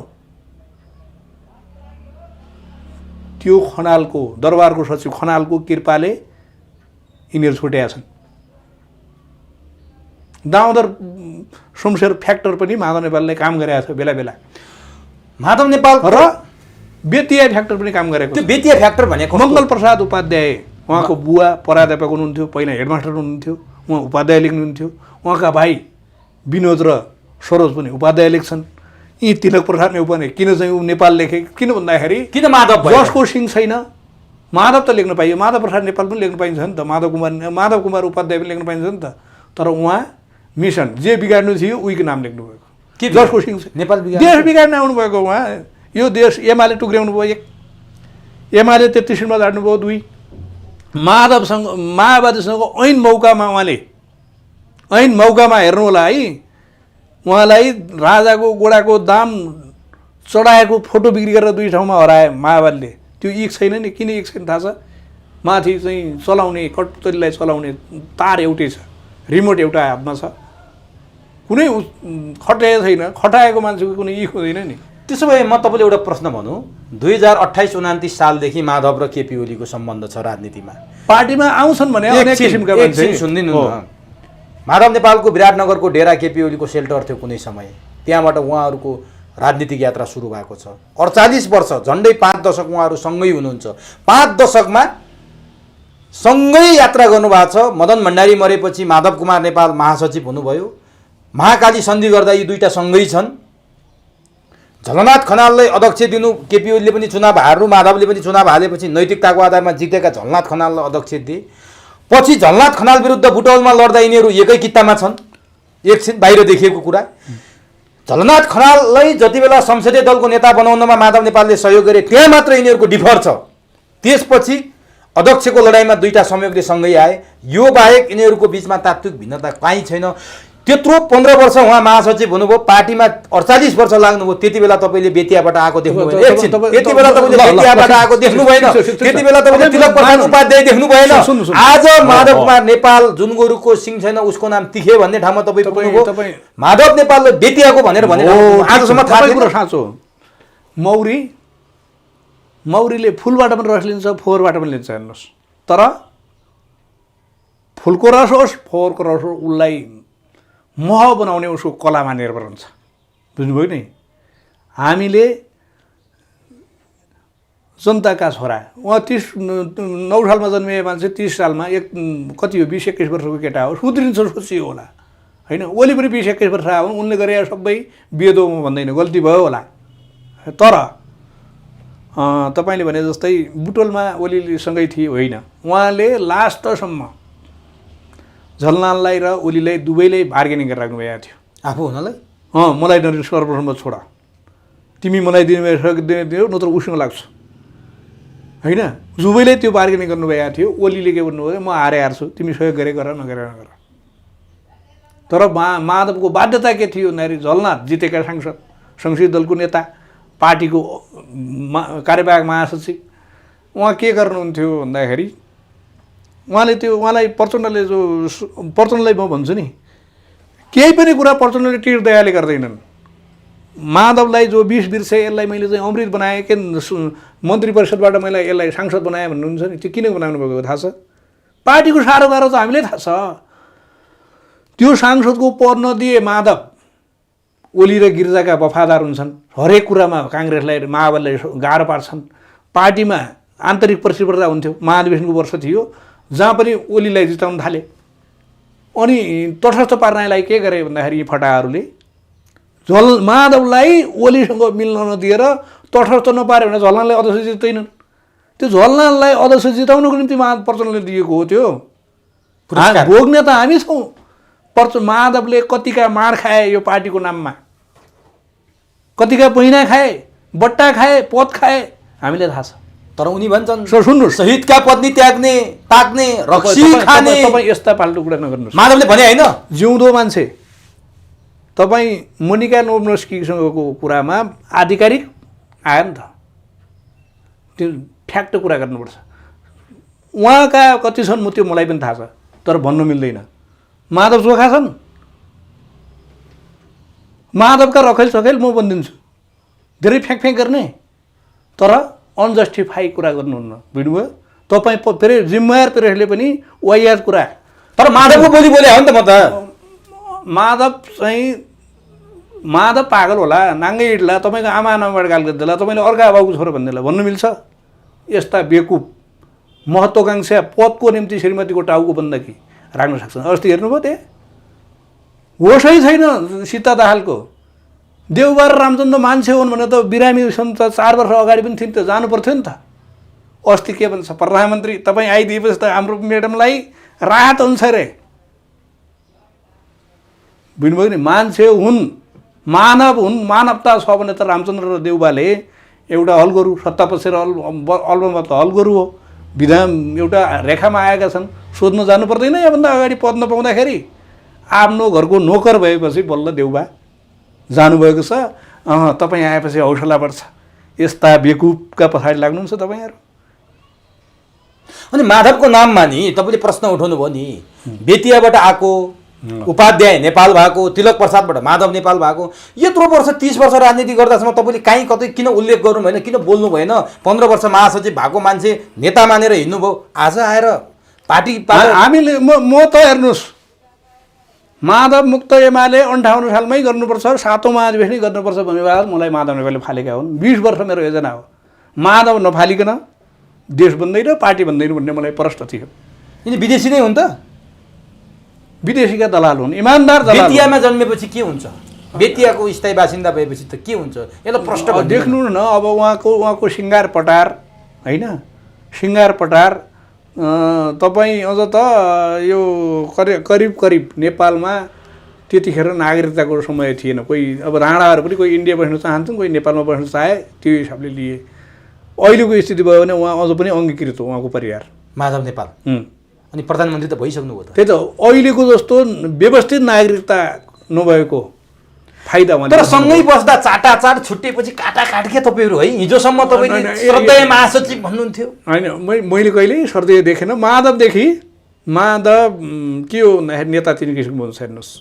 त्यो खनालको दरबारको सचिव खनालको कृपाले यिनीहरू छुटेका छन्। दामोदर शमशेर फ्याक्टर पनि माधव नेपालले काम गरेको छ बेला बेला। माधव नेपाल र बेतिया फ्याक्टर पनि काम गरेको। त्यो बेतिया फ्याक्टर भनेको मङ्गल प्रसाद उपाध्याय उहाँको बुवा पराध्यापक हुनुहुन्थ्यो, पहिला हेडमास्टर हुनुहुन्थ्यो, उहाँ उपाध्याय लेख्नुहुन्थ्यो। उहाँका भाइ विनोद र सरोज पनि उपाध्याय लेख्छन्। यी तिलक प्रसाद नेउपाने किन चाहिँ नेपाल लेखे? किन भन्दाखेरि किन माधव जसको सिंह छैन। माधव त लेख्न पाइयो, माधव प्रसाद नेपाल पनि लेख्न पाइन्छ नि त, माधव कुमार उपाध्याय पनि लेख्न पाइन्छ नि त। तर उहाँ मिसन जे बिगाड्नु थियो उहीको नाम लेख्नुभएको। के जसको सिंह छ नेपाल देश बिगाड्न आउनुभएको उहाँ। यो देश एमाले टुक्र्याउनु भयो 1, एमाले 33 सीटमा झार्नुभयो 2, माओवादीसँग ऐन मौकामा उहाँले हेर्नु होला है, उहाँलाई राजाको गोडाको दाम चढाएको फोटो बिक्री गरेर 2 ठाउँमा हराए माओवादीले। त्यो इक छैन नि, किन इक छैन थाहा छ? माथि चाहिँ चलाउने कटुरीलाई चलाउने तार एउटै छ, रिमोट एउटा हातमा छ, कुनै खटाएको छैन। खटाएको मान्छेको कुनै इक हुँदैन नि। त्यसो भए म तपाईँले एउटा प्रश्न भनौँ, 2028-29 सालदेखि माधव र केपी ओलीको सम्बन्ध छ राजनीतिमा? पार्टीमा आउँछन् भने अनेक किसिमका मान्छे। सुनिदिनु न, माधव नेपालको विराटनगरको डेरा केपी ओलीको सेल्टर थियो कुनै समय, त्यहाँबाट उहाँहरूको राजनीतिक यात्रा सुरु भएको छ। 48 वर्ष झन्डै 5 दशक उहाँहरू सँगै हुनुहुन्छ। 5 दशकमा सँगै यात्रा गर्नुभएको छ। मदन भण्डारी मरेपछि माधव कुमार नेपाल महासचिव हुनुभयो। महाकाली सन्धि गर्दा यी 2टा सँगै छन्। झलनाथ खनाललाई अध्यक्ष दिनु, केपी ओलीले पनि चुनाव हार्नु, माधवले पनि चुनाव हालेपछि नैतिकताको आधारमा जितेका झलनाथ खनाललाई अध्यक्ष दिए। पछि झलनाथ खनाल विरुद्ध बुटवलमा लड्दा यिनीहरू एकै कित्तामा छन्। एकछिन बाहिर देखिएको कुरा, झलनाथ खनाललाई जति बेला संसदीय दलको नेता बनाउनमा माधव नेपालले सहयोग गरे त्यहाँ मात्र यिनीहरूको डिफर छ। त्यसपछि अध्यक्षको लडाइँमा दुईटा संयोगले सँगै आए। यो बाहेक यिनीहरूको बिचमा तात्विक भिन्नता कहीँ छैन। त्यत्रो 15 वर्ष उहाँ महासचिव हुनुभयो, पार्टीमा 48 वर्ष लाग्नुभयो। त्यति बेला तपाईँले बेतियाबाट आएको देख्नु भएन। एकछिन, त्यति बेला तपाईँले बेतियाबाट आएको देख्नु भएन। त्यति बेला तपाईँले तिलक प्रसाद उपाध्याय देख्नु भएन। आज माधव कुमार नेपाल जुन गोरुको सिङ छैन उसको नाम तिखे भन्ने ठाउँमा तपाईँ पुग्नुभयो। माधव नेपालले बेतियाको भनेर आजसम्म थाहा छैन। साँचो मौरीले फुलबाट पनि रस लिन्छ, फोहोरबाट पनि लिन्छ हेर्नुहोस्। तर फुलको रस होस् फोहोरको रस होस्, उसलाई मह बनाउने उसको कलामा निर्भर हुन्छ। बुझ्नुभयो नि? हामीले जनताका छोरा, उहाँ 39 सालमा जन्मिए मान्छे 30 सालमा कति हो 20-21 वर्षको केटा हो, सुध्रिन्छ सोचियो होला होइन। ओली पनि 20-21 वर्ष आउनु, उनले गरे सबै बेदो भन्दैन, गल्ती भयो होला। तर तपाईँले भने जस्तै बुटवलमा ओलीसँगै थिए होइन, उहाँले लास्टसम्म झलनाथलाई र ओलीलाई दुवैलाई बार्गेनिङ गरेर राख्नुभएको थियो आफू हुनलाई। मलाई सर्वप्रथम छोडा, तिमी मलाई दिनु नत्र उसँग लाग्छ होइन। दुवैले त्यो बार्गेनिङ गर्नुभएको थियो। ओलीले के भन्नुभयो, म हार्छु, तिमी सहयोग गरे गर नगर नगर। तर माधवको बाध्यता के थियो भन्दाखेरि झलनाथ जितेका सांसद, संसदीय दलको नेता, पार्टीको कार्यवाहक महासचिव, उहाँ के गर्नुहुन्थ्यो भन्दाखेरि उहाँलाई प्रचण्डलाई म भन्छु नि, केही पनि कुरा प्रचण्डले टिर दयाले गर्दैनन्। माधवलाई जो 20 वर्ष यसलाई मैले चाहिँ अमृत बनाएँ के मन्त्री परिषदबाट मैले यसलाई सांसद बनाएँ भन्नुहुन्छ नि, त्यो किन बनाउनु भएको थाहा छ? पार्टीको साह्रो गाह्रो त हामीलाई थाहा छ। त्यो सांसदको पद नदिए माधव ओली र गिरिजाका वफादार हुन्छन्। हरेक कुरामा काङ्ग्रेसलाई माओवादीलाई गाह्रो पार्छन्। पार्टीमा आन्तरिक प्रतिस्पर्धा हुन्थ्यो। महाधिवेशनको वर्ष थियो जहाँ पनि ओलीलाई जिताउन थाले। अनि तटस्थ पार्नलाई के गरे भन्दाखेरि यी फटाहरूले माधवलाई ओलीसँग मिल्न नदिएर तटस्थ नपार्यो भने झलनाथलाई अध्यक्ष जित्दैनन्। त्यो झलनाथलाई अध्यक्ष जिताउनुको निम्ति प्रचण्डले दिएको हो। त्यो भोग्ने त हामी छौँ। माधवले कतिका मार खाए यो पार्टीको नाममा, कतिका पहिना खाए, बट्टा खाए, पद खाए, हामीलाई थाहा छ। तर उनी भन्छन् सुन्नुहोस्, शहीदका पत्नी त्याग्ने, ताक्ने, रक्सी खाने। तपाईँ यस्ता फाल्टु कुरा नगर्नुहोस्। माधवले भने होइन, जिउँदो मान्छे। तपाईँ मोनिका नोभ्नस्कीसँगको कुरामा आधिकारिक आयो नि त, त्यो फ्याक्ट कुरा गर्नुपर्छ। उहाँका कति छन् म त्यो मलाई पनि थाहा छ, तर भन्नु मिल्दैन। माधव चोखा छन्, माधवका रखेल सखेल म भनिदिन्छु, धेरै फ्याँक गर्ने, तर अनजस्टिफाई कुरा गर्नुहुन्न। बुझ्नुभयो? तपाईँ फेरि जिम्मेवार प्रेसले पनि वाहियात कुरा। तर माधवको बोली बोले हो नि त। म त माधव पागल होला, नाङ्गै हिँड्ला, तपाईँको आमा नामबाट गाल गरिदिएला, तपाईँले अर्का बाबुको छोरो भनिदिएला भन्नु मिल्छ? यस्ता बेकुप महत्त्वाकांक्षा पदको निम्ति श्रीमतीको टाउको बन्दकी राख्न सक्छन्। अस्ति हेर्नुभयो त्यहाँ होसै छैन सीता दाहालको। देउबा र रामचन्द्र मान्छे हुन् भने त बिरामी छन् त 4 वर्ष अगाडि पनि थिइन् त, जानु पर्थ्यो नि त। अस्ति के भन्छ प्रधानमन्त्री, तपाईँ आइदिएपछि त हाम्रो म्याडमलाई राहत हुन्छ रे। बुझ्नुभयो नि? मान्छे हुन्, मानव हुन्, मानवता छ भने त रामचन्द्र र देउबाले एउटा हल गरौँ, सत्ता पसेर अलमा त हल गरौँ हो। विधान एउटा रेखामा आएका छन्, सोध्न जानु पर्दैन। योभन्दा अगाडि पद नपाउँदाखेरि आफ्नो घरको नोकर भएपछि बल्ल देउबा जानुभएको छ। तपाईँ आएपछि हौसला बढ्छ। यस्ता बेकुपका पछाडि लाग्नुहुन्छ तपाईँहरू। अनि माधवको नाममा नि तपाईँले प्रश्न उठाउनु भयो नि, बेतियाबाट आएको उपाध्याय नेपाल भएको, तिलक प्रसादबाट माधव नेपाल भएको, यत्रो वर्ष 30 वर्ष राजनीति गर्दासम्म तपाईँले कहीँ कतै किन उल्लेख गर्नु भएन, किन बोल्नु भएन? 15 वर्ष महासचिव भएको मान्छे नेता मानेर हिँड्नुभयो, आज आएर पार्टी हामीले म त हेर्नुहोस्, माधव मुक्त एमाले 58 सालमै गर्नुपर्छ, 7औं महाधिवेशनै गर्नुपर्छ भन्ने मलाई माधव नेपालले फालेका हुन्। 20 वर्ष मेरो योजना हो। माधव नफालिकन देश बन्दैन, पार्टी बन्दैन भन्ने मलाई प्रश्न थियो। यिनी विदेशी नै हुन् त? विदेशीका दलाल हुन्, इमान्दार दलाल। बेतियामा जन्मेपछि के हुन्छ? बेतियाको स्थायी बासिन्दा भएपछि त के हुन्छ? यसलाई प्रश्न देख्नु न। अब उहाँको सिङ्गार पटार होइन, सिङ्गार पटार तपाईँ अझ त यो करिब नेपालमा त्यतिखेर नागरिकताको समय थिएन। कोही अब राणाहरू पनि कोही इन्डिया बस्न चाहन्छन्, कोही नेपालमा बस्न चाहे, त्यो हिसाबले लिए। अहिलेको स्थिति भयो भने उहाँ अझ पनि अङ्गीकृत हो, उहाँको परिवार माधव नेपाल अनि प्रधानमन्त्री त भइसक्नुभयो त। त्यही त अहिलेको जस्तो व्यवस्थित नागरिकता नभएको फाइदा भने तर सँगै बस्दा चाटाचाट छुट्टिएपछि काटाकाट के तपाईँहरू है? हिजोसम्म तपाईँले श्रद्धेय महासचिव भन्नुहुन्थ्यो। होइन, मैले कहिल्यै श्रद्धेय देखेन। माधव के हो भन्दाखेरि नेता तिन किसिमको हुन्छ। हेर्नुहोस्,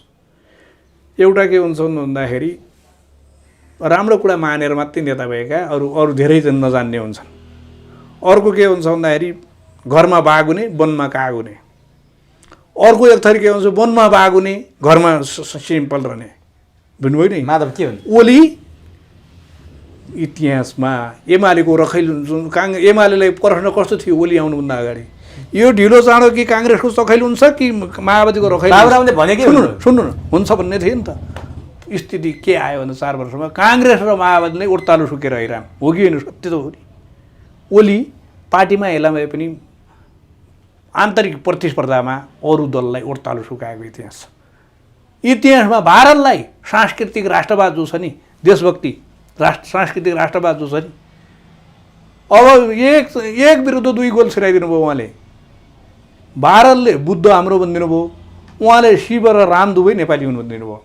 एउटा के हुन्छ भन्दाखेरि राम्रो कुरा मानेर मात्रै नेता भएका, अरू धेरै नजान्ने हुन्छन्। अर्को के हुन्छ भन्दाखेरि घरमा बाघ हुने, वनमा काग हुने। अर्को एक थरी के हुन्छ, वनमा बाघ हुने, घरमा सिम्पल रहने। बुझ्नुभयो नि? माधव के हुन्? ओली इतिहासमा एमालेको रखैल एमालेलाई प्रश्न कस्तो थियो ओली आउनुभन्दा अगाडि, यो ढिलो चाँडो कि काङ्ग्रेसको चखैल हुन्छ कि माओवादीको रखैल? सुन्नु न, हुन्छ भन्ने थियो नि त। स्थिति के आयो भने 4 वर्षमा काङ्ग्रेस र माओवादी नै उडतालु सुकेर हैरान हो कि होइन? सत्य त हो नि। ओली पार्टीमा हेला भए पनि आन्तरिक प्रतिस्पर्धामा अरू दललाई उडतालु सुकाएको इतिहासमा भारतलाई सांस्कृतिक राष्ट्रवाद जो छ नि, देशभक्ति सांस्कृतिक राष्ट्रवाद जो छ नि, अब एक विरुद्ध 2 गोल छिराइदिनु भयो उहाँले। भारतले बुद्ध हाम्रो भनिदिनु भयो, उहाँले शिव र राम दुवै नेपाली हुनु भनिदिनु भयो।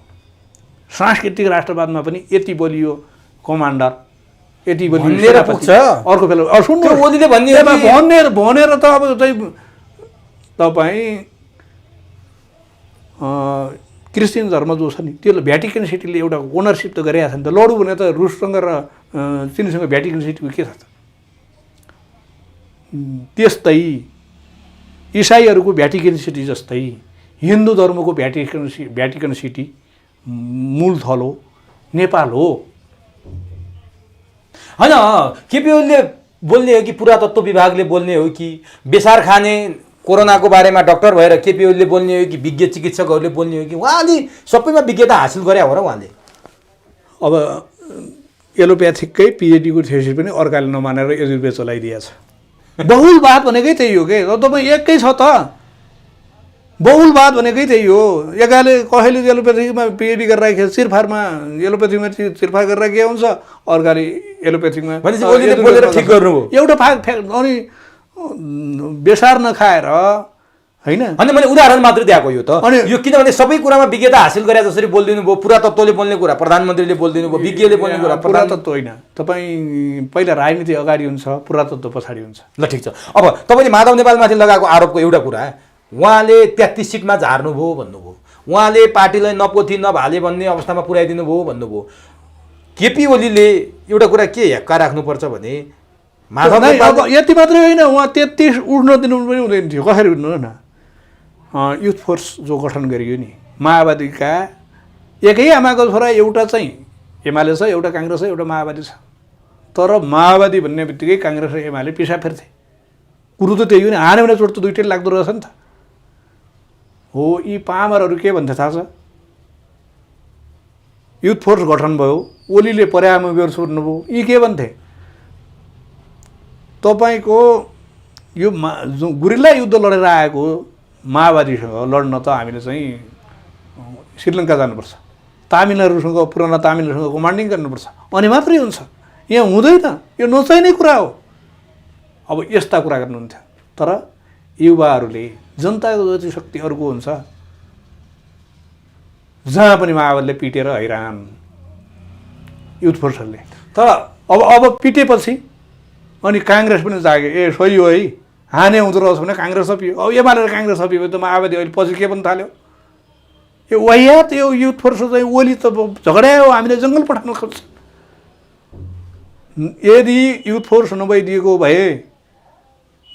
सांस्कृतिक राष्ट्रवादमा पनि यति बलियो कमान्डर, यति बलियो अर्को बेला सुन्नु भनेर त अब तपाईँ क्रिस्चियन धर्म जो छ नि, त्यसले भ्याटिकन सिटीले एउटा ओनरसिप त गरिरहेको छ नि त। लडु भने त रुससँग र चिनीसँग भ्याटिकन सिटीको के छ त? त्यस्तै इसाईहरूको भ्याटिकन सिटी जस्तै हिन्दू धर्मको भ्याटिकन सिटी मूल थलो नेपाल हो। होइन, केपी ओलीले बोल्ने हो कि पुरातत्व विभागले बोल्ने हो कि बेसार खाने कोरोनाको बारेमा डाक्टर भएर केपी ओलीले बोल्ने हो कि विज्ञ चिकित्सकहरूले बोल्ने हो कि उहाँले सबैमा विज्ञता हासिल गरे हो र उहाँले? अब एलोप्याथिककै पिएचडीको थ्योसिस पनि अर्काले नमानेर यजुर्वेद चलाइदिएछ। बहुलवाद भनेकै त्यही हो के? तपाईँ एकै छ त। बहुलवाद भनेकै त्यही हो। एकाले कसैले एलोप्याथिकमा पिएचडी गरेर राखेको चिरफारमा एलोप्याथिकमा चिरफार गरेर के हुन्छ, अर्काले एलोप्याथिकमा ठिक गर्नुभयो। एउटा अनि बेसार नखाएर होइन। अनि मैले उदाहरण मात्र दिएको यो त। अनि यो किनभने सबै कुरामा विज्ञता हासिल गरे जसरी बोलिदिनु भयो, पुरातत्वले बोल्ने कुरा प्रधानमन्त्रीले बोलिदिनु भयो, विज्ञले बोल्ने कुरा पुरातत्व होइन। तपाईँ पहिला राजनीति अगाडि हुन्छ, पुरातत्व पछाडि हुन्छ। ल ठिक छ। अब तपाईँले माधव नेपालमाथि लगाएको आरोपको एउटा कुरा, उहाँले 33 सिटमा झार्नुभयो भन्नुभयो, उहाँले पार्टीलाई नपोथी नभाले भन्ने अवस्थामा पुर्याइदिनु भयो भन्नुभयो। केपी ओलीले एउटा कुरा के हेक्का राख्नुपर्छ भने माधव अब यति मात्रै होइन, उहाँ 33 उड्न दिनु पनि हुँदैन थियो। कसरी उड्नु न? युथ फोर्स जो गठन गरियो नि, माओवादीका एकै आमाको छोरा, एउटा चाहिँ एमाले छ, एउटा काङ्ग्रेस छ, एउटा माओवादी छ। तर माओवादी भन्ने बित्तिकै काङ्ग्रेस र एमाले पिसा फेर्थे। कुरो त त्यही हो नि। हाने भने चोट त दुइटै लाग्दो रहेछ नि त। हो, यी पामरहरू के भन्थे थाहा छ? युथ फोर्स गठन भयो, ओलीले पर्यामा बेर छोड्नुभयो, यी के भन्थे? तपाईँको यो गुरिल्ला युद्ध लडेर आएको माओवादीसँग लड्न त हामीले चाहिँ श्रीलङ्का जानुपर्छ, तामिलनाडुसँग, पुराना तामिलनाडुसँग कमान्डिङ गर्नुपर्छ, अनि मात्रै हुन्छ। यहाँ हुँदैन, यो नचाहिने कुरा हो। अब यस्ता कुरा गर्नुहुन्थ्यो। तर युवाहरूले जनताको जति शक्ति अर्को हुन्छ, जहाँ पनि माओवादीले पिटेर हैरान युथ फोर्सहरूले। तर अब पिटेपछि अनि काङ्ग्रेस पनि जाग्यो, ए सही हो है, हाने हुँदो रहेछ भने काङ्ग्रेस सपियो। अब एमाले र काङ्ग्रेस सपियो भने त माओवादी अहिले पछि के पनि थाल्यो? यो वाहियात यो युथ फोर्स चाहिँ ओली त झगडायो, हामीले जङ्गल पठाउन खोज्छ। यदि युथ फोर्स नभइदिएको भए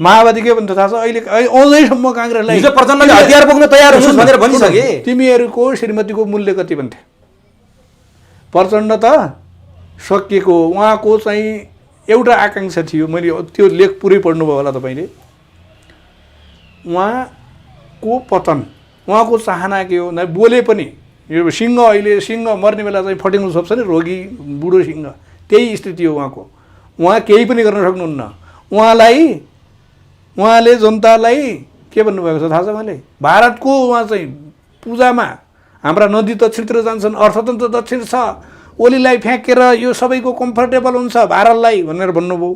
माओवादी के भन्छ थाहा छ? अहिले अझैसम्म काङ्ग्रेसलाई प्रचण्डले हतियार बोक्न तयार हुनुहुन्छ भनेर भनिसके। तिमीहरूको श्रीमतीको मूल्य कति भन्थे? प्रचण्ड त सकिएको। उहाँको चाहिँ एउटा आकाङ्क्षा थियो, मैले त्यो लेख पुरै पढ्नुभयो होला तपाईँले। उहाँको पतन, उहाँको चाहना के हो भन्दा बोले पनि यो सिंह, अहिले सिंह मर्ने बेला चाहिँ फटिनु सक्छ नि, रोगी बुढो सिंह, त्यही स्थिति हो उहाँको। उहाँ केही पनि गर्न सक्नुहुन्न। उहाँलाई उहाँले जनतालाई के भन्नुभएको छ थाहा छ मैले? भारतको उहाँ चाहिँ पूजामा हाम्रा नदी दक्षिणतिर जान्छन्, अर्थतन्त्र दक्षिण छ, ओलीलाई फ्याँकेर यो सबैको कम्फर्टेबल हुन्छ भारतलाई भनेर भन्नुभयो।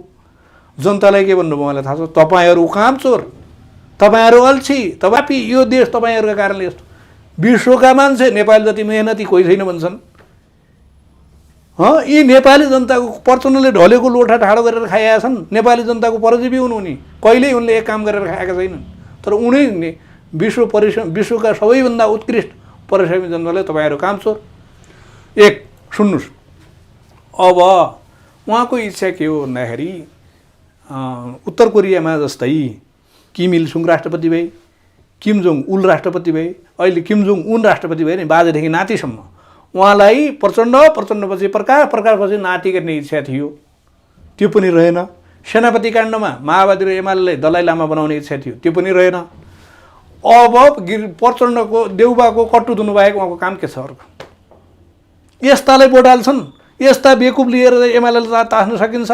जनतालाई के भन्नुभयो उहाँलाई थाहा छ? तपाईँहरू कामचोर, तपाईँहरू अल्छी, तपाईँ यो देश तपाईँहरूका कारणले यस्तो। विश्वका मान्छे नेपाल जति मेहनती कोही छैन भन्छन्। यी नेपाली जनताको प्रचण्डले ढलेको लोठा ठाडो गरेर खाएका छन्। नेपाली जनताको परजीवी हुन् उनी, कहिल्यै उनले एक काम गरेर खाएका छैनन्। तर उनी विश्वका सबैभन्दा उत्कृष्ट परिश्रमी जनतालाई तपाईँहरू कामचोर। एक सुन्नुहोस्, अब उहाँको इच्छा के हो भन्दाखेरि उत्तर कोरियामा जस्तै किम इल सुङ राष्ट्रपति भए, किम जोङ उल राष्ट्रपति भए, अहिले किम जोङ उन राष्ट्रपति भए नि, बाजेदेखि नातिसम्म। उहाँलाई प्रचण्डपछि प्रकारपछि नाति गर्ने इच्छा थियो, त्यो पनि रहेन। सेनापति काण्डमा माओवादी र एमालेलाई दलाइ लामा बनाउने इच्छा थियो, त्यो पनि रहेन। अब प्रचण्डको देउबाको कट्टु धुनु बाहेक उहाँको काम के छ अर्को? यस्तालाई भोट हाल्छन्, यस्ता बेकुब लिएर एमालेलाई तास्न सकिन्छ?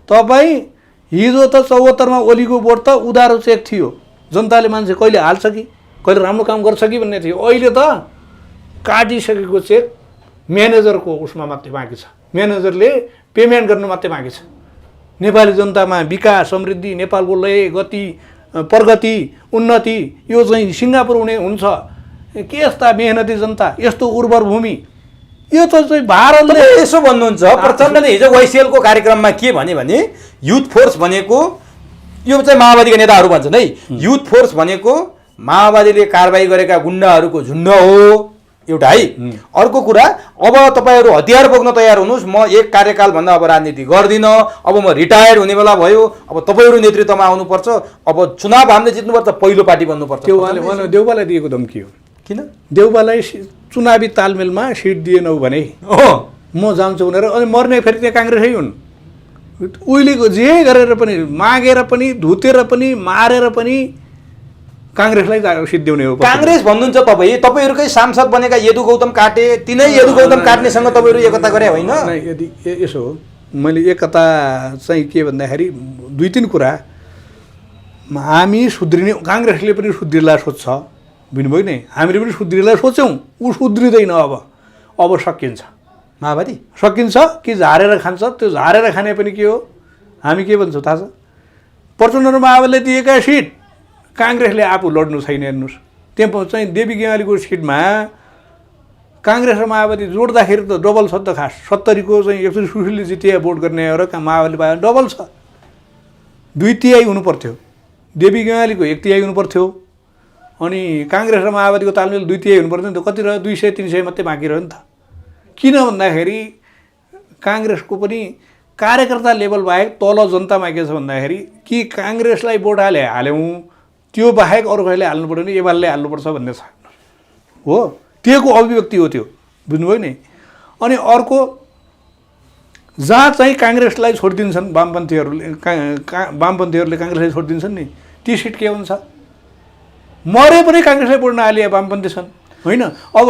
तपाईँ हिजो त 74मा ओलीको भोट त उधारो चेक थियो, जनताले मान्छे कहिले हाल्छ कि कहिले राम्रो काम गर्छ कि भन्ने थियो। अहिले त काटिसकेको चेक म्यानेजरको उसमा मात्रै बाँकी छ, म्यानेजरले पेमेन्ट गर्नु मात्रै बाँकी छ। नेपाली जनतामा विकास समृद्धि, नेपालको लय गति प्रगति उन्नति यो चाहिँ सिङ्गापुर हुने हुन्छ। के यस्ता मेहनती जनता, यस्तो उर्वर भूमि, यो त चाहिँ भारतले यसो भन्नुहुन्छ। प्रचण्डले हिजो वाइसिएलको कार्यक्रममा के भने युथ फोर्स भनेको यो चाहिँ माओवादीका नेताहरू भन्छन् है, युथ फोर्स भनेको माओवादीले कारबाही गरेका गुण्डाहरूको झुन्ड हो एउटा है। अर्को कुरा, अब तपाईँहरू हतियार बोक्न तयार हुनुहोस्, म एक कार्यकालभन्दा अब राजनीति गर्दिनँ, अब म रिटायर्ड हुने बेला भयो, अब तपाईँहरू नेतृत्वमा आउनुपर्छ, अब चुनाव हामीले जित्नुपर्छ, पहिलो पार्टी बन्नुपर्छ। त्यो उहाँले देउबालाई दिएको धम्की हो। किन? देउबालाई चुनावी तालमेलमा सिट दिएनौ भने म जान्छु भनेर, अनि मर्ने फेरि त्यहाँ काङ्ग्रेसै हुन्। उहिलेको जे गरेर पनि, मागेर पनि, धुतेर पनि, मारेर पनि काङ्ग्रेसलाई सिद्ध्याउने हो। काङ्ग्रेस भन्नुहुन्छ तपाईँ, तपाईँहरूकै सांसद बनेका यदु गौतम काटे, तिनै यदु गौतम काट्नेसँग तपाईँहरू एकता गरे होइन? यदि यसो हो, मैले एकता चाहिँ के भन्दाखेरि 2-3 कुरा हामी सुध्रिने, काङ्ग्रेसले पनि सुध्रिला सोध्छ, बुझ्नुभयो नि, हामीले पनि सुध्रिला सोच्यौँ, ऊ सुध्रिँदैन। अब सकिन्छ, माओवादी सकिन्छ कि झारेर खान्छ? त्यो झारेर खाने पनि के हो, हामी के भन्छौँ थाहा छ? प्रचण्ड र माओवादीले दिएका सिट काङ्ग्रेसले आफू लड्नु छैन। हेर्नुहोस्, त्यहाँ चाहिँ देवी गेवालीको सिटमा काङ्ग्रेस र माओवादी जोड्दाखेरि त डबल छ त। खास 70को चाहिँ एकचोटि सुशीलले जितिया भोट गर्ने र माओवादीले पायो डबल छ। 2/3 हुनु पर्थ्यो, देवी गेवालीको 1/3 हुनु पर्थ्यो, अनि काङ्ग्रेस र माओवादीको तालमेल 2/3 हुनु पर्थ्यो नि त। कति रह्यो? 200-300 मात्रै बाँकी रह्यो नि त। किन भन्दाखेरि काङ्ग्रेसको पनि कार्यकर्ता लेभल बाहेक तल जनतामा के छ भन्दाखेरि कि काङ्ग्रेसलाई भोट हाल्यौँ, त्यो बाहेक अरू कसैले हाल्नु पऱ्यो भने एमाले हाल्नुपर्छ भन्ने छ हो, त्योको अभिव्यक्ति हो त्यो, बुझ्नुभयो नि। अनि अर्को, जहाँ चाहिँ काङ्ग्रेसलाई छोडिदिन्छन् वामपन्थीहरूले, वामपन्थीहरूले काङ्ग्रेसलाई छोडिदिन्छन् नि, ती सिट के हुन्छ? मरे पनि काङ्ग्रेसलाई भोट नहाले वामपन्थी छन् होइन। अब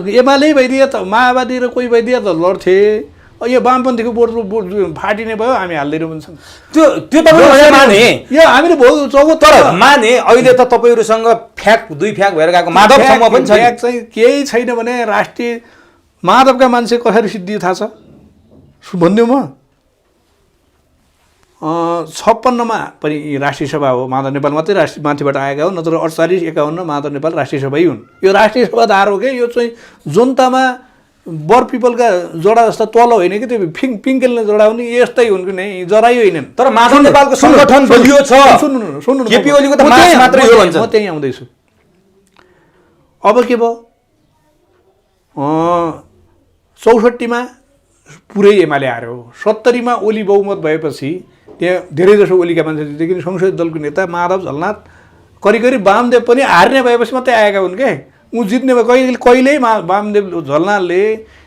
एमाले भइदिए त, माओवादी र कोही भइदिए त लड्थे, यो वामपन्थीको भोट फाटिने भयो, हामी हाल्दैनौँ भन्छन्। त्यो माने यो हामीले तर माने अहिले त तपाईँहरूसँग दुई फ्याक भएर गएको माधवसम्म पनि छ। फ्याक चाहिँ केही छैन भने राष्ट्रिय माधवका मान्छे कसरी सिद्धियो थाहा छ? भनिदिउँ म, 56मा पनि राष्ट्रिय सभा हो, माधव नेपाल मात्रै राष्ट्रिय माथिबाट आएका हो, नत्र 48-51 माधव नेपाल राष्ट्रिय सभै हुन्। यो राष्ट्रिय सभाधार हो कि यो चाहिँ जनतामा बर पिपलका जडा जस्ता तल होइन कि त्यो पिङ्केलले जडा हुने यस्तै हुन् कि नै, जराइ होइनन्। तर माधव नेपालको सङ्गठन बलियो छ। सुन्नु केपी ओलीको त मास मात्रै हो भन्छ। म त्यही आउँदैछु। अब के भयो? 64मा पुरै एमाले हार्यो, 70मा ओली बहुमत भएपछि त्यहाँ धेरैजसो ओलीका मान्छे जिते, किन संसदीय दलको नेता माधव झलनाथ करिब वामदेव पनि हार्ने भएपछि मात्रै आएका हुन् के। ऊ जित्ने भयो, कहिल्यै वामदेव झलनाथले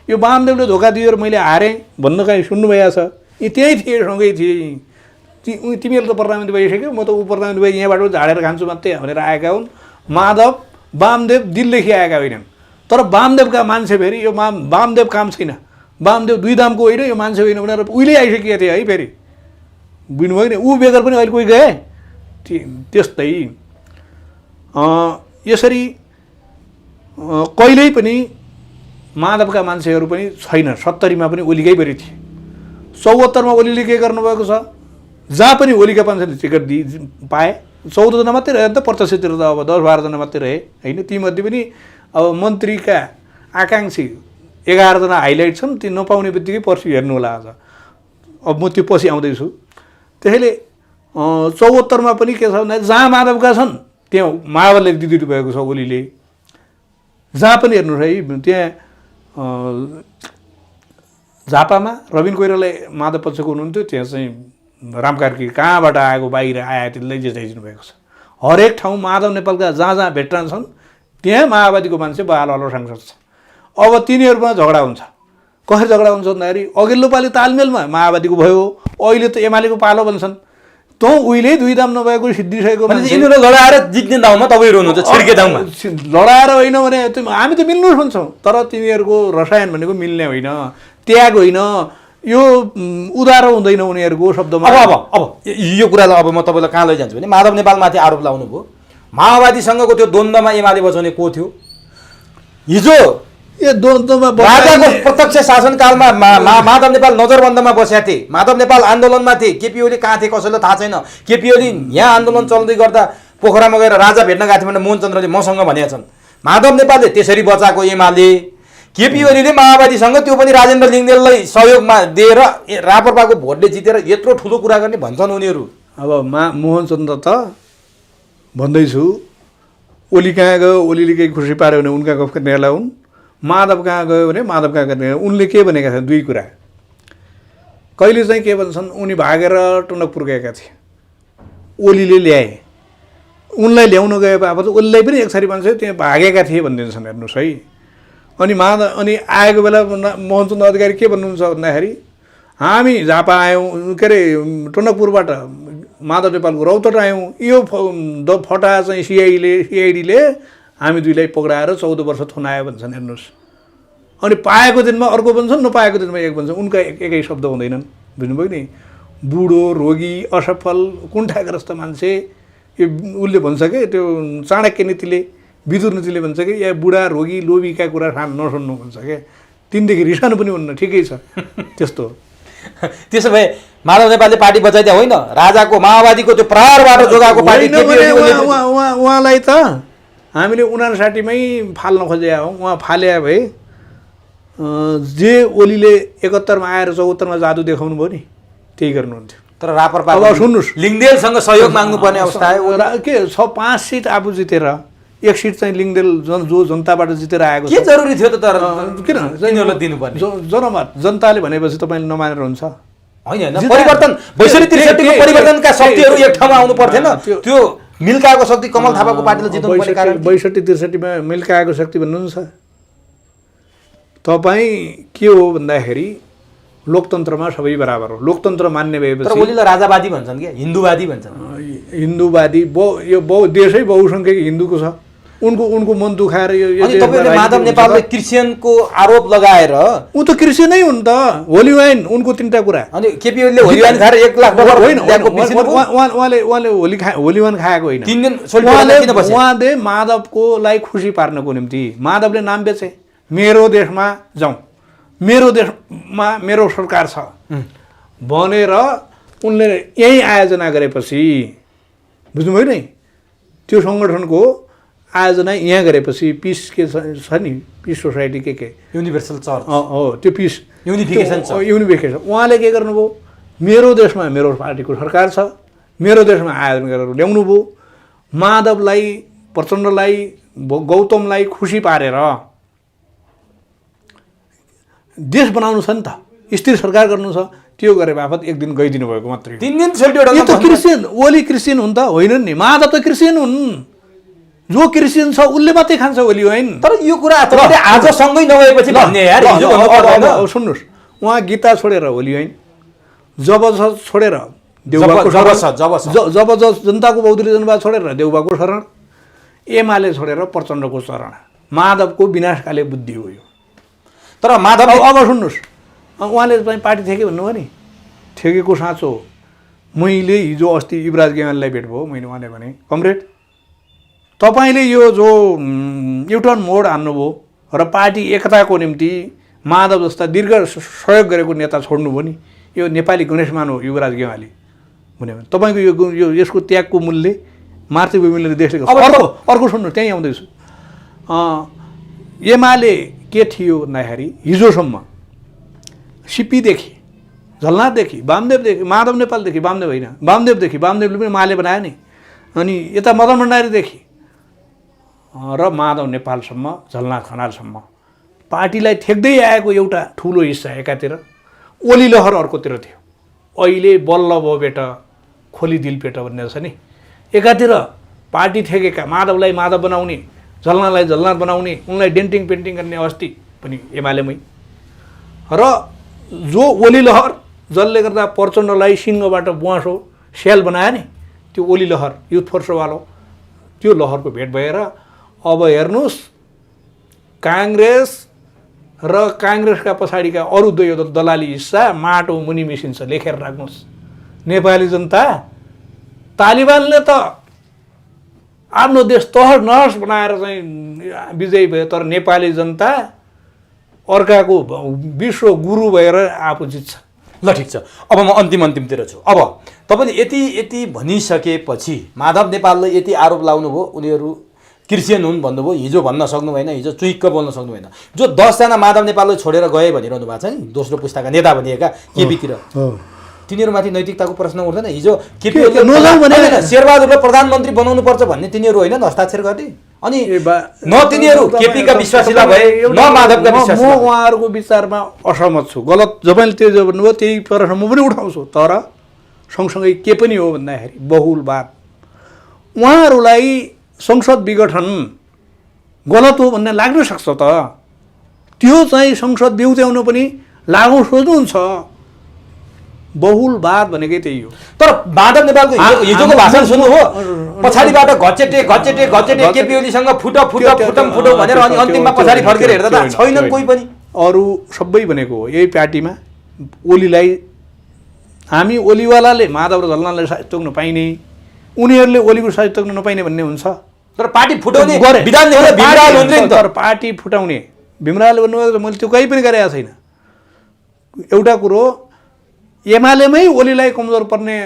यो वामदेवले धोका दियो र मैले हारेँ भन्न कहीँ सुन्नुभएको छ? यी त्यही थिए, सँगै थिए। तिमीहरू त प्रधानमन्त्री भइसक्यो, म त ऊ प्रधानमन्त्री भए यहाँबाट झाडेर खान्छु मात्रै भनेर आएका हुन्। माधव वामदेव दिलदेखि आएका होइनन्। तर वामदेवका मान्छे फेरि यो वामदेव काम छैन, वामदेव 2 दामको होइन, यो मान्छे होइन भनेर उहिले आइसकेका थिए है। फेरि बुझ्नुभयो नि, ऊ बेगर पनि अहिले कोही गए त्यस्तै यसरी कहिल्यै पनि माधवका मान्छेहरू पनि छैन। 70मा पनि ओलीकै बढी थिए, 74मा ओलीले के गर्नुभएको छ, जहाँ पनि ओलीका मान्छेले टिकट पाए। 14 जना मात्रै रहे त, प्रत्यक्षतिर त अब 10-12 जना मात्रै रहे होइन। तीमध्ये पनि अब मन्त्रीका आकाङ्क्षी 11 जना हाइलाइट छन्, ती नपाउने बित्तिकै पर्सि हेर्नु होला आज। अब म त्यो पछि आउँदैछु। त्यसैले 74मा पनि के छ भन्दा जहाँ माधवका छन् त्यहाँ माओवादीले दिदिनु भएको छ ओलीले। जहाँ पनि हेर्नुहोस् है, त्यहाँ झापामा रविन कोइराला माधव पक्षको हुनुहुन्थ्यो, त्यहाँ चाहिँ राम कार्की कहाँबाट आएको बाहिर आए त्यसलाई जिताइदिनु भएको छ। हरेक ठाउँ माधव नेपालका जहाँ जहाँ भेटरान छन् त्यहाँ माओवादीको मान्छे बहाल सांसद छ। अब तिनीहरूमा झगडा हुन्छ। कसरी झगडा हुन्छ भन्दाखेरि अघिल्लो पालि तालमेलमा माओवादीको भयो, अहिले त एमालेको पालो भन्छन्। तँ उहिले दुई दाम नभएको सिद्धिसकेको यिनीहरू लडाएर जित्ने दाउमा तपाईँ रहनुहुन्छ, छिर्के दाउमा लडाएर होइन भने हामी त मिल्नु भन्छौँ, तर तिनीहरूको रसायन भनेको मिल्ने होइन, त्याग होइन, यो उधारो हुँदैन उनीहरूको शब्दमा। अब यो कुरालाई अब म तपाईँलाई कहाँ लैजान्छु भने माधव नेपालमाथि आरोप लाउनु भयो। माओवादीसँगको त्यो द्वन्द्वमा एमाले बचाउने को थियो? हिजो यो द्वन्द्वमा राजाको प्रत्यक्ष शासनकालमा माधव नेपाल नजरबन्दमा बसेका थिए, माधव नेपाल आन्दोलनमा थिए। केपी ओली कहाँ थिए कसैलाई थाहा छैन। केपी ओली यहाँ आन्दोलन चल्दै गर्दा पोखरामा गएर राजा भेट्न गएको थियो भने मोहन चन्द्रले मसँग भनेका छन्। माधव नेपालले त्यसरी बचाएको एमाले, केपी ओलीले माओवादीसँग त्यो पनि राजेन्द्र लिङ्गदेललाई सहयोगमा दिएर राप्रपाको भोटले जितेर यत्रो ठुलो कुरा गर्ने भन्छन् उनीहरू। अब मोहन चन्द्र त भन्दैछु, ओली कहाँ गयो, ओलीले केही खुसी पार्यो भने उनका गफ गर्ने हुन्, माधव कहाँ गयो भने माधव कहाँ गर्ने। उनले के भनेका थिए दुई कुरा। कहिले चाहिँ के भन्छन्, उनी भागेर टनकपुर गएका थिए, ओलीले ल्याए, उनलाई ल्याउन गए बापत ओलीलाई पनि एक थरी मान्छे त्यहाँ भागेका थिए भनिदिन्छन्। हेर्नुहोस् है। अनि अनि आएको बेला मोहनचन्द्र अधिकारी के भन्नुहुन्छ भन्दाखेरि हामी झापा आयौँ, के अरे टनकपुरबाट माधव नेपालको रौतहट आयौँ, यो फटा चाहिँ सिआइडीले हामी दुईलाई पक्राएर 14 वर्ष थुनायो भन्छन्। हेर्नुहोस्। अनि पाएको दिनमा अर्को भन्छन्, नपाएको दिनमा एक भन्छन्। उनका एकै शब्द हुँदैनन्। बुझ्नुभयो नि? बुढो, रोगी, असफल, कुण्ठाग्रस्त मान्छे, यो उसले भन्छ कि त्यो चाणक्य नीतिले, विदुर नीतिले भन्छ कि या बुढा, रोगी, लोभीका कुरा नसुन्नु भन्छ क्या। तिनदेखि रिसानु पनि हुन्न। ठिकै छ त्यस्तो। त्यसो भए माधव नेपालले पार्टी बचाइदिया होइन, राजाको माओवादीको त्यो प्रहारबाट जोगाएको पार्टी उहाँलाई त हामीले 59मै फाल्न खोजेका हौँ। उहाँ फाले भए जे ओलीले 71मा आएर 74मा जादु देखाउनु भयो नि, त्यही गर्नुहुन्थ्यो। तर राप्रपा अब सुन्नुहोस्, लिङ्गदेलसँग सहयोग माग्नुपर्ने अवस्था आयो। के 5 सिट आफू जितेर 1 सिट चाहिँ लिङ्गदेल जो जनताबाट जितेर आएको के जरुरी थियो त? तर किन यिनीहरूलाई दिनुपर्ने जनमत जनताले भनेपछि तपाईँले नमानेर हुन्छ? होइन, परिवर्तन 62-63 परिवर्तनका शक्तिहरू एक ठाउँमा आउनु पर्थेन? त्यो मिल्काएको शक्ति कमल थापाको पार्टीले जित्नु पर्ने कारण 62-63मा मिल्काएको शक्ति भन्नुहुन्छ। तपाईँ के हो भन्दाखेरि लोकतन्त्रमा सबै बराबर हो। लोकतन्त्र मान्ने भएपछि ओलीलाई राजावादी भन्छन् क्या, हिन्दूवादी भन्छन्। हिन्दूवादी यो देशै बहुसङ्ख्यक हिन्दूको छ। उनको मन दुखाएर तपाईँले माधव नेपालले क्रिस्चियनको आरोप लगाएर, ऊ त क्रिस्चियनै हुन् त। होली वाइन उनको 3टा कुरा। अनि केपी ओलीले होली वाइन खाएर 1 लाख होइन, उहाँले होली वाइन खाएको होइन। 3 दिन उहाँले माधवकोलाई खुसी पार्नको निम्ति माधवले नाम बेचे, मेरो देशमा जाउँ, मेरो देशमा मेरो सरकार छ भनेर उनले यही आयोजना गरेपछि, बुझ्नुभयो नि? त्यो सङ्गठनको आयोजना यहाँ गरेपछि पिस के छ नि, पिस सोसाइटी के युनिभर्सल चर्च हो, त्यो पिस युनिफिकेसन। उहाँले के गर्नुभयो, मेरो देशमा मेरो पार्टीको सरकार छ, मेरो देशमा आयोजना गरेर ल्याउनु भयो। माधवलाई, प्रचण्डलाई, गौतमलाई खुसी पारेर देश बनाउनु छ नि त, स्थिर सरकार गर्नु छ। त्यो गरे बापत एक दिन गइदिनु भएको मात्रै। 3 दिन सेल्टियो। यो त क्रिस्चियन, ओली क्रिस्चियन हुन् त होइनन् नि? माधव त क्रिस्चियन हुन्। जो क्रिस्चियन छ उसले मात्रै खान्छ ओली होइन। तर यो कुरा तपाईँले आजसँगै नभएपछि भन्ने यार, हिजो भन्नु पर्दैन। सुन्नुहोस्, उहाँ गीता छोडेर होली होइन, जब छोडेर देउबाको शरण, जब जनताको बहुदलीय जनवाद छोडेर देउबाको शरण, एमाले छोडेर प्रचण्डको शरण। माधवको विनाशकाले बुद्धि हो यो। तर माधव अब सुन्नुहोस्, उहाँले चाहिँ पार्टी ठेके भन्नुभयो नि, ठेकेको साँचो मैले हिजो अस्ति युवराज गेवालीलाई भेट भयो, मैले उहाँले भने कमरेड तपाईँले यो जो युटर्न मोड हान्नुभयो र पार्टी एकताको निम्ति माधव जस्ता दीर्घ सहयोग गरेको नेता छोड्नुभयो नि, यो नेपाली गणेशमान हो युवराज गेवाली भन्यो भने तपाईँको यो यसको त्यागको मूल्य मातृभूमिले देशले अर्को सुन्नु त्यहीँ आउँदैछु। एमाले के थियो भन्दाखेरि हिजोसम्म सिपीदेखि झलनाथदेखि वामदेवदेखि माधव नेपालदेखि वामदेव होइन वामदेवले पनि माले बनायो नि, अनि यता मदन भण्डारीदेखि र माधव नेपालसम्म झलनाथ खनालसम्म पार्टीलाई ठेक्दै आएको एउटा ठुलो हिस्सा एकातिर, ओली लहर अर्कोतिर थियो। अहिले बल्ल भयो बेटा खोली दिल पेट भन्ने छ नि, एकातिर पार्टी ठेकेका माधवलाई माधव बनाउने, झलनाथलाई झलनाथ बनाउने, उनलाई डेन्टिङ पेन्टिङ गर्ने अस्ति पनि एमालेमै, र जो ओली लहर जसले गर्दा प्रचण्डलाई सिंहबाट बुवासो स्याल बनायो नि, त्यो ओली लहर युथ फोर्सवालो त्यो लहरको भेट भएर अब हेर्नुहोस् काङ्ग्रेस र काङ्ग्रेसका पछाडिका अरू दुई दलाली हिस्सा माटो मुनि मिसिन्छ, लेखेर राख्नुहोस्। नेपाली जनता तालिबानले त आफ्नो देश तहस नहस बनाएर चाहिँ विजयी भयो, तर नेपाली जनता अर्काको विश्व गुरु भएर आफू जित्छ। ल ठिक छ, अब म अन्तिमतिर छु। अब तपाईँले यति भनिसकेपछि माधव नेपालले यति आरोप लाउनुभयो, उनीहरू क्रिस्चियन हुन् भन्नुभयो, हिजो भन्न सक्नु भएन, हिजो चुइक्क बोल्न सक्नु भएन। जो 10 जना माधव नेपालले छोडेर गए भनिरहनु भएको छ नि, दोस्रो पुस्ताका नेता भनिएका केपीतिर, तिनीहरूमाथि नैतिकताको प्रश्न उठ्दैन? हिजो शेरबहादुरलाई प्रधानमन्त्री बनाउनु पर्छ भन्ने तिनीहरू होइन हस्ताक्षर गर्ने, अनि न तिनीहरू केपीका विश्वासिला भए न माधवका विश्वासी। म उहाँहरूको विचारमा असहमत छु, गलत तपाईँले त्यो जो भन्नुभयो त्यही प्रश्न म पनि उठाउँछु, तर सँगसँगै के पनि हो भन्दाखेरि बहुलवाद, उहाँहरूलाई संसद विघटन गलत हो भन्ने लाग्न सक्छ त, त्यो चाहिँ संसद बिउत्याउनु पनि लागु सोच्नुहुन्छ। बहुलवाद भनेकै त्यही हो। तर माधव नेपालको हिजोको भाषण सुन्नु हो, पछाडिबाट घचेटे केपी ओलीसँग फुटौँ भनेर, अनि अन्तिममा पछाडि फर्केर हेर्दा त छैनन् कोही पनि। अरू सबै भनेको हो यही पार्टीमा ओलीलाई, हामी ओलीवालाले माधव र झलनाथलाई साथ तोक्न पाइने, उनीहरूले ओलीको साथ तोक्न नपाइने भन्ने हुन्छ। तर पार्टी फुटाउने विधान देखेर भीमराल हुन्थे नि त। तर पार्टी फुटाउने भीमराल भन्नुभएको मैले त्यो कहीँ पनि गरेको छैन। एउटा कुरो एमालेमै ओलीलाई कमजोर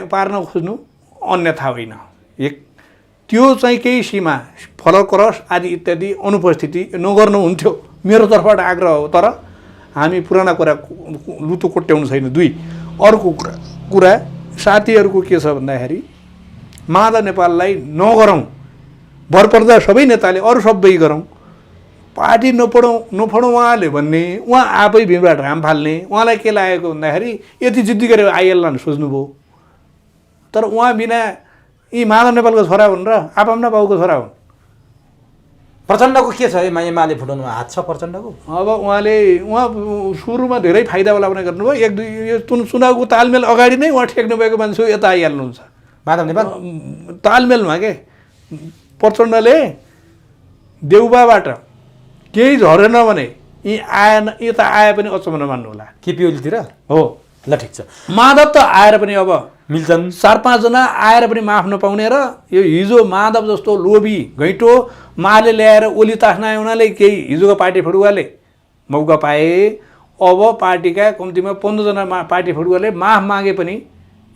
पार्न खोज्नु अन्यथा होइन, एक त्यो चाहिँ केही सीमा फरक क्रस आदि इत्यादि अनुपस्थिति नगर्नुहुन्थ्यो, मेरो तर्फबाट आग्रह हो। तर हामी पुराना कुरा लुतो कोट्याउनु छैन। दुई, अर्को कुरा साथीहरूको के छ भन्दाखेरि माधव नेपाललाई नगरौँ, भरपर्दा सबै नेताले अरू सबै गरौँ, पार्टी नपढौँ उहाँले भन्ने, उहाँ आफै भीमराव घाम फाल्ने। उहाँलाई के लागेको भन्दाखेरि यति जिद्दी गरेर आइएल्ला सोच्नुभयो, तर उहाँ बिना यी माधव नेपालको छोरा हुन् र आफ्ना बाउको छोरा हुन्। प्रचण्डको के छ एमाले फुटाउनुमा हात छ प्रचण्डको? अब उहाँ सुरुमा धेरै फाइदावाला पनि गर्नुभयो, एक दुई यो चुनावको तालमेल अगाडि नै उहाँ ठेक्नु भएको मान्छे यता आइहाल्नुहुन्छ माधव नेपाल तालमेलमा। के प्रचण्डले देउबाबाट केही झरेन भने यी आएन, यता आए पनि अचम्म नमान्नु होला। केपी ओलीतिर हो। ल ठिक छ, माधव त आएर पनि अब मिल्छन्, 4-5 जना आएर पनि माफ नपाउने, र यो हिजो माधव जस्तो लोभी घैँटो माले ल्याएर ओली तास्ना उनीहरूले केही हिजोको पार्टी फुटुवाले मौका पाए। अब पार्टीका कम्तीमा 15 जना पार्टी फुटुवाले माफ मागे पनि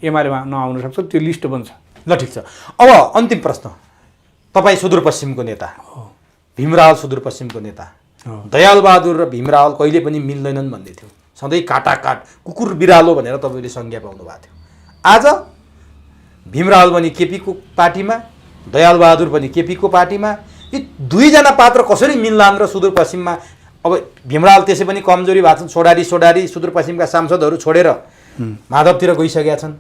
एमालेमा नआउन सक्छ, त्यो लिस्ट बन्छ। ल ठिक छ, अब अन्तिम प्रश्न। तपाईँ सुदूरपश्चिमको नेता, भीमराव सुदूरपश्चिमको नेता, दयालबहादुर र भीमराव कहिले पनि मिल्दैनन् भन्दै थियो, सधैँ काटाकाट कुकुर बिरालो भनेर तपाईँले संज्ञा पाउनु भएको थियो। आज भीमराव पनि केपीको पार्टीमा, दयालबहादुर पनि केपीको पार्टीमा, यी दुईजना पात्र कसरी मिल्लान् र सुदूरपश्चिममा? अब भीमराव त्यसै पनि कमजोरी भएको छन्, सोडारी सुदूरपश्चिमका सांसदहरू छोडेर माधवतिर गइसकेका छन्।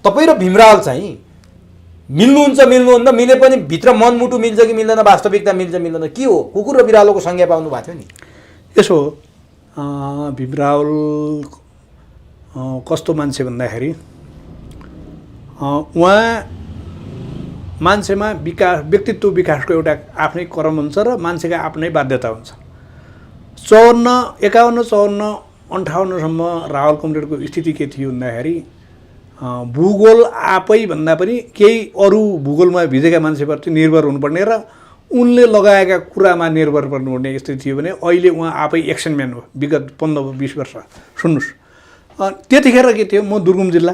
तपाईँ र भीमराव चाहिँ मिल्नुहुन्न, मिले पनि भित्र मनमुटु मिल्छ कि मिल्दैन, वास्तविकता मिल्छ मिल्दैन, के हो? कुकुर र बिरालोको संज्ञा पाउनु भएको थियो नि। यसो भीमराव कस्तो मान्छे भन्दाखेरि उहाँ मान्छेमा व्यक्तित्व विकासको एउटा आफ्नै क्रम हुन्छ र मान्छेका आफ्नै बाध्यता हुन्छ। 51, 54, 58सम्म राहुल कमरेडको स्थिति के थियो भन्दाखेरि भूगोल आफै भन्दा पनि केही अरू भूगोलमा भिजेका मान्छेप्रति निर्भर हुनुपर्ने र उनले लगाएका कुरामा निर्भर गर्नुपर्ने स्थिति थियो भने अहिले उहाँ आफै एक्सन म्यान हो विगत 15-20 वर्ष। सुन्नुहोस्, त्यतिखेर के थियो, म दुर्गुम जिल्ला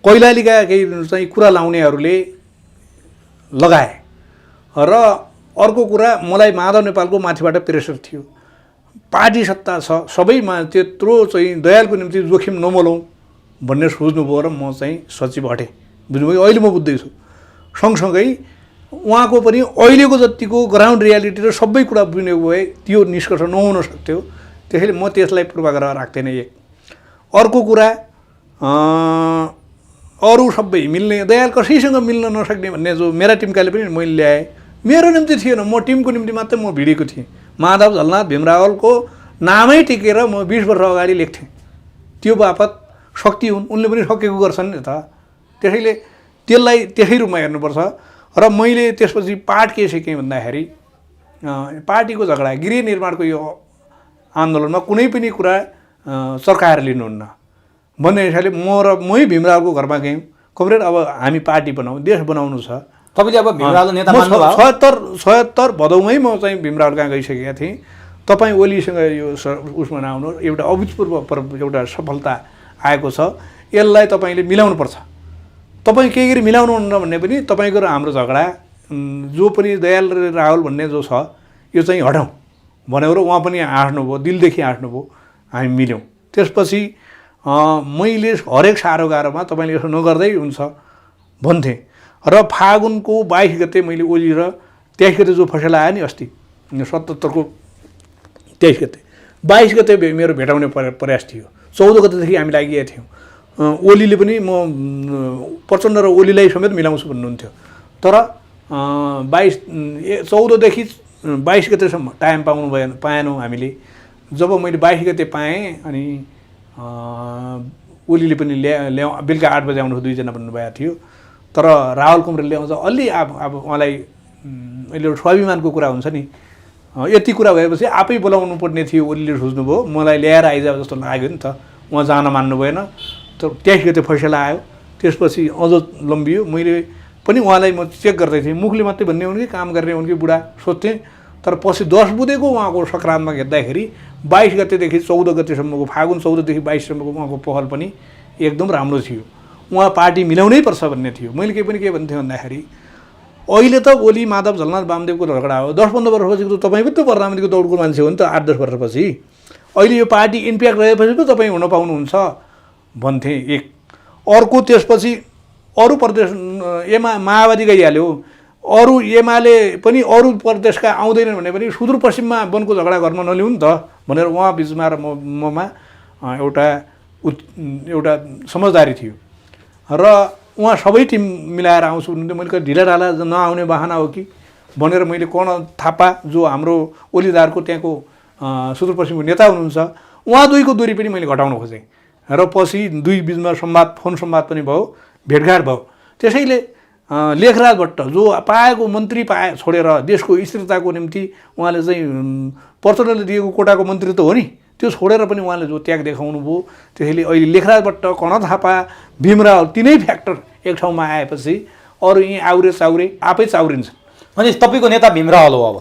कैलालीका केही चाहिँ कुरा लाउनेहरूले लगाए र अर्को कुरा मलाई माधव नेपालको माथिबाट प्रेसर थियो, पार्टी सत्ता छ सबैमा त्यत्रो चाहिँ दयालको निम्ति जोखिम नमोलौँ भन्ने सोच्नुभयो र म चाहिँ सचिव हटेँ। बुझ्नुभयो? अहिले म बुझ्दैछु। सँगसँगै उहाँको पनि अहिलेको जतिको ग्राउन्ड रियालिटी र सबै कुरा बुझ्ने भए त्यो निष्कर्ष नहुन सक्थ्यो। त्यसैले म त्यसलाई पूर्वाग्रह राख्दैन। एक अर्को कुरा, अरू सबै मिल्ने, दयाल कसैसँग मिल्न नसक्ने भन्ने जो मेरा टिमकाले पनि मैले ल्याएँ, मेरो निम्ति थिएन, म टिमको निम्ति मात्रै म भिडेको थिएँ। माधव झलनाथ भीमरावलको नामै टिकेर म 20 वर्ष अगाडि लेख्थेँ। त्यो बापत शक्ति हुन्, उनले पनि सकेको गर्छन् नि त। त्यसैले त्यसलाई त्यसै रूपमा हेर्नुपर्छ। र मैले त्यसपछि पाठ के सिकेँ भन्दाखेरि पार्टीको झगडा, गृह निर्माणको यो आन्दोलनमा कुनै पनि कुरा चर्काएर लिनुहुन्न भन्ने हिसाबले मै भीमरावको घरमा गयौँ। कमरेड, अब हामी पार्टी बनाउँ, देश बनाउनु छ। तपाईँले अब भीमरावलाई नेता मान्नुभयो? 77 भदौमै म चाहिँ भीमराव कहाँ गइसकेका थिएँ। तपाईँ ओलीसँग यो उसमा नआउनु, एउटा अभूतपूर्व एउटा सफलता आएको छ, यसलाई तपाईँले मिलाउनुपर्छ। तपाईँ केही गरी मिलाउनुहुन्न भन्ने पनि तपाईँको र हाम्रो झगडा, जो पनि दयाल र राहुल भन्ने जो छ यो चाहिँ हटाउँ भनेर उहाँ पनि हाँस्नुभयो, दिलदेखि हाँस्नुभयो, हामी मिल्यौँ। त्यसपछि मैले हरेक साह्रो गाह्रोमा तपाईँले यसो नगर्दै हुन्छ भन्थेँ। र फागुनको 22 गते मैले ओली र 23 गते जो फैसला आयो नि अस्ति 77को 23 गते, 22 गते मेरो भेटाउने प्रयास थियो। 14 गतेदेखि हामी लागिएका थियौँ। ओलीले पनि म प्रचण्ड र ओलीलाई समेत मिलाउँछु भन्नुहुन्थ्यो। तर 14 देखि 22 गतेसम्म टाइम पाएनौँ हामीले। जब मैले 22 गते पाएँ अनि ओलीले पनि बेलुका 8 बजे आउनु 2 जना भन्नुभएको थियो। तर राहुल कुमारले ल्याउँछ अलि अब उहाँलाई अहिले एउटा स्वाभिमानको कुरा हुन्छ नि, यति कुरा भएपछि आफै बोलाउनु पर्ने थियो ओलीले सोच्नुभयो। मलाई ल्याएर आइज जस्तो लाग्यो नि त, उहाँ जान मान्नु भएन। तर 23 गते फैसला आयो, त्यसपछि अझ लम्बियो। मैले पनि उहाँलाई म चेक गर्दै थिएँ, मुखले मात्रै भन्ने हुन् कि काम गर्ने हुन् कि बुढा सोध्थेँ। तर पछि 10 बुधेको उहाँको सङ्क्रान्तमा हेर्दाखेरि 22 गतेदेखि 14 गतेसम्मको, फागुन 14देखि 22सम्मको उहाँको पहल पनि एकदम राम्रो थियो। उहाँ पार्टी मिलाउनै पर्छ भन्ने थियो। मैले के भन्थेँ भन्दाखेरि अहिले त ओली माधव झलनाथ वामदेवको झगडा हो, 10-15 वर्षपछि त तपाईँ पनि त प्रधानमन्त्रीको दौडको मान्छे हो नि त, 8-10 वर्षपछि। अहिले यो पार्टी इम्प्याक्ट रहेपछि त तपाईँ हुन पाउनुहुन्छ भन्थेँ। एक अर्को त्यसपछि अरू प्रदेश माओवादी गइहाल्यो, अरू एमाले पनि अरू प्रदेशका आउँदैनन् भने पनि सुदूरपश्चिममा वनको झगडा गर्न नलिउँ नि त भनेर उहाँ बिचमा र ममा एउटा समझदारी थियो। र उहाँ सबै टिम मिलाएर आउँछु भन्नुहुन्थ्यो। मैले ढिला ढाला नआउने बहाना हो कि भनेर मैले कर्ण थापा जो हाम्रो ओलीदारको त्यहाँको सुदूरपश्चिमको नेता हुनुहुन्छ, उहाँ दुईको दूरी पनि मैले घटाउन खोजेँ। र पछि दुई बिचमा फोन संवाद पनि भयो, भेटघाट भयो। त्यसैले लेखराज भट्ट जो पाएको मन्त्री छोडेर देशको स्थिरताको निम्ति उहाँले चाहिँ प्रचण्डले दिएको कोटाको मन्त्री त हो नि, त्यो छोडेर पनि उहाँले जो त्याग देखाउनु भयो। त्यसैले अहिले लेखराज भट्ट, कर्ण थापा, भीमराव तीनै फ्याक्टर एक ठाउँमा आएपछि अरू यहीँ आउरे आफै चाउरिन्छ। अनि तपाईँको नेता भीमराव हो। अब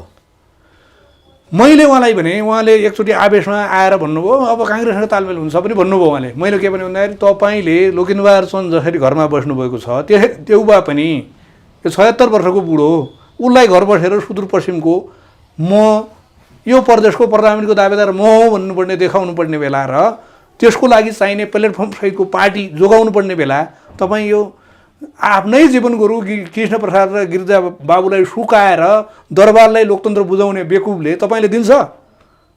मैले उहाँलाई भने, उहाँले एकचोटि आवेशमा आएर भन्नुभयो अब काङ्ग्रेससँग तालमेल हुन्छ पनि भन्नुभयो उहाँले। मैले के भने भन्दाखेरि तपाईँले लोकेन्द्रबहादुर चन्द जसरी घरमा बस्नुभएको छ त्यो भए पनि यो 76 वर्षको बुढो, उसलाई घर बसेर सुदूरपश्चिमको म यो प्रदेशको प्रधानमन्त्रीको दावेदार म हो भन्नुपर्ने देखाउनु पर्ने बेला र त्यसको लागि चाहिने प्लेटफर्म सहितको पार्टी जोगाउनु पर्ने बेला तपाईँ यो आफ्नै जीवन गुरु कृष्ण प्रसाद र गिरिजा बाबुलाई सुकाएर दरबारलाई लोकतन्त्र बुझाउने बेकुबले तपाईँले दिन्छ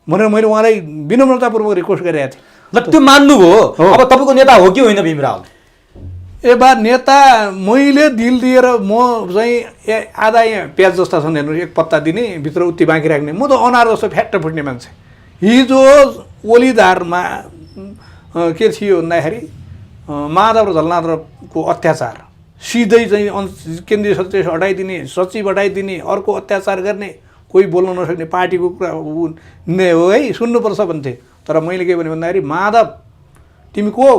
भनेर मैले उहाँलाई विनम्रतापूर्वक रिक्वेस्ट गरेका थिएँ। ल त्यो मान्नुभयो। अब तपाईँको नेता हो कि होइन भीमराव? बा नेता मैले दिल दिएर म चाहिँ आधा यहाँ प्याज जस्ता छन् हेर्नु, एक पत्ता दिने भित्र उति बाँकी राख्ने, म त अनार जस्तो फ्याट्ट फुट्ने मान्छे। हिजो ओलीधारमा के थियो भन्दाखेरि माधव र झलनाथको अत्याचार, सिधै चाहिँ केन्द्रीय सचिव हटाइदिने, सचिव हटाइदिने, अर्को अत्याचार गर्ने, कोही बोल्न नसक्ने पार्टीको कुरा नै हो है, सुन्नुपर्छ भन्थे। तर मैले के भने भन्दाखेरि माधव तिमी को?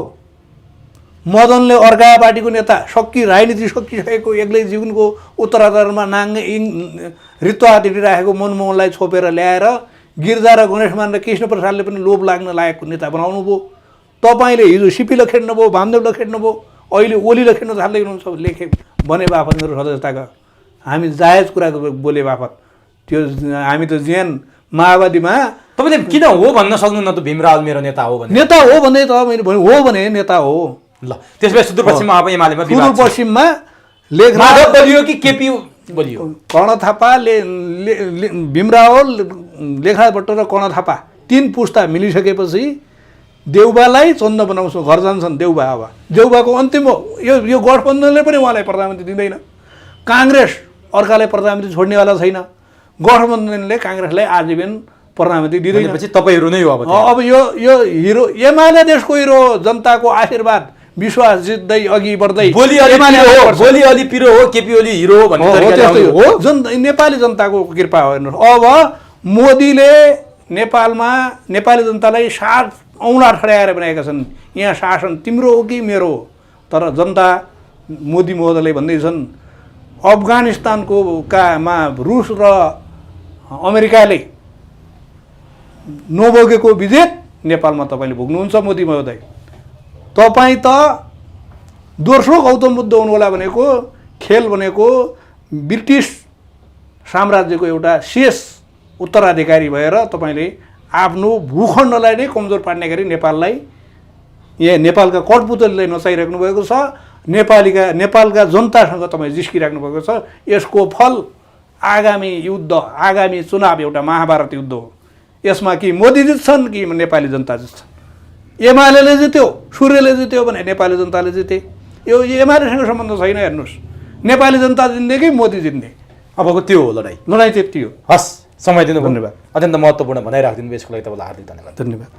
मदनले अर्का पार्टीको नेता राजनीति सकिसकेको एक्लै जीवनको उत्तराधारमा रित्तो हात हिँडिराखेको मनमोहनलाई छोपेर ल्याएर गिरिजा र गणेशमान र कृष्ण प्रसादले पनि लोभ लाग्न लागेको नेता बनाउनु भयो। तपाईँले हिजो सिपीलाई खेड्नुभयो, वामदेवलाई खेड्नुभयो, अहिले ओलीलाई खेड्न थाल्दै हुनुहुन्छ। लेखे भने बापत मेरो सदस्यताका हामी जायज कुरा बोले बापत त्यो हामी त जियान माओवादीमा तपाईँले किन हो भन्न सक्नुहुन्न त भीमराव मेरो नेता हो भने? नेता हो भने त मैले भने हो भने नेता हो। ल त्यसपछि सुदूरपश्चिममा अब एमालेमा सुदूरपश्चिममा माधव बलियो कि केपी बलियो? कर्ण थापाले भीमराव लेखा भट्ट र कर्ण थापा 3 पुस्ता मिलिसकेपछि देउबालाई चन्द बनाउँछौँ, घर जान्छन् देउबा। अब देउबाको अन्तिम यो गठबन्धनले पनि उहाँलाई प्रधानमन्त्री दिँदैन, काङ्ग्रेस अर्कालाई प्रधानमन्त्री छोड्नेवाला छैन, गठबन्धनले काङ्ग्रेसलाई आजीवन प्रधानमन्त्री दिँदैन। पछि तपाईँहरू नै हो अब यो हिरो एमाले देशको हिरो, जनताको आशीर्वाद विश्वास जित्दै अघि बढ्दै बोली अलि पिरो हो, केपी ओली हिरो हो भन्ने हो। नेपाली जनताको कृपा हो। हेर्नुहोस् अब मोदीले नेपालमा नेपाली जनतालाई 7 औँला ठड्याएर बनाएका छन्। यहाँ शासन तिम्रो हो कि मेरो हो? तर जनता मोदी महोदयले भन्दैछन् अफगानिस्तानको कामा रुस र अमेरिकाले नभोगेको विजेत नेपालमा तपाईँले भोग्नुहुन्छ मोदी महोदय। तपाईँ त दोस्रो गौतम बुद्ध हुनुहोला भनेको खेल भनेको ब्रिटिस साम्राज्यको एउटा शेष उत्तराधिकारी भएर तपाईँले आफ्नो भूखण्डलाई नै कमजोर पार्ने गरी नेपाललाई यहाँ नेपालका कठपुतलीलाई नचाइराख्नु भएको छ। नेपालका जनतासँग तपाईँ जिस्किराख्नु भएको छ। यसको फल आगामी युद्ध, आगामी चुनाव एउटा महाभारत युद्ध हो। यसमा कि मोदी जित्छन् कि नेपाली जनता जित्छन्। एमाले जित्यो, सूर्यले जित्यो भने नेपाली जनताले जिते। यो एमालेसँग सम्बन्ध छैन। हेर्नुहोस् नेपाली जनता जित्ने कि मोदी जित्ने, अबको त्यो हो लडाइँ त्यति हो। हस्, समय दिनु धन्यवाद। अत्यन्त महत्त्वपूर्ण भनाइ राखिदिनु भयो, यसको लागि तपाईँलाई हार्दिक धन्यवाद। धन्यवाद।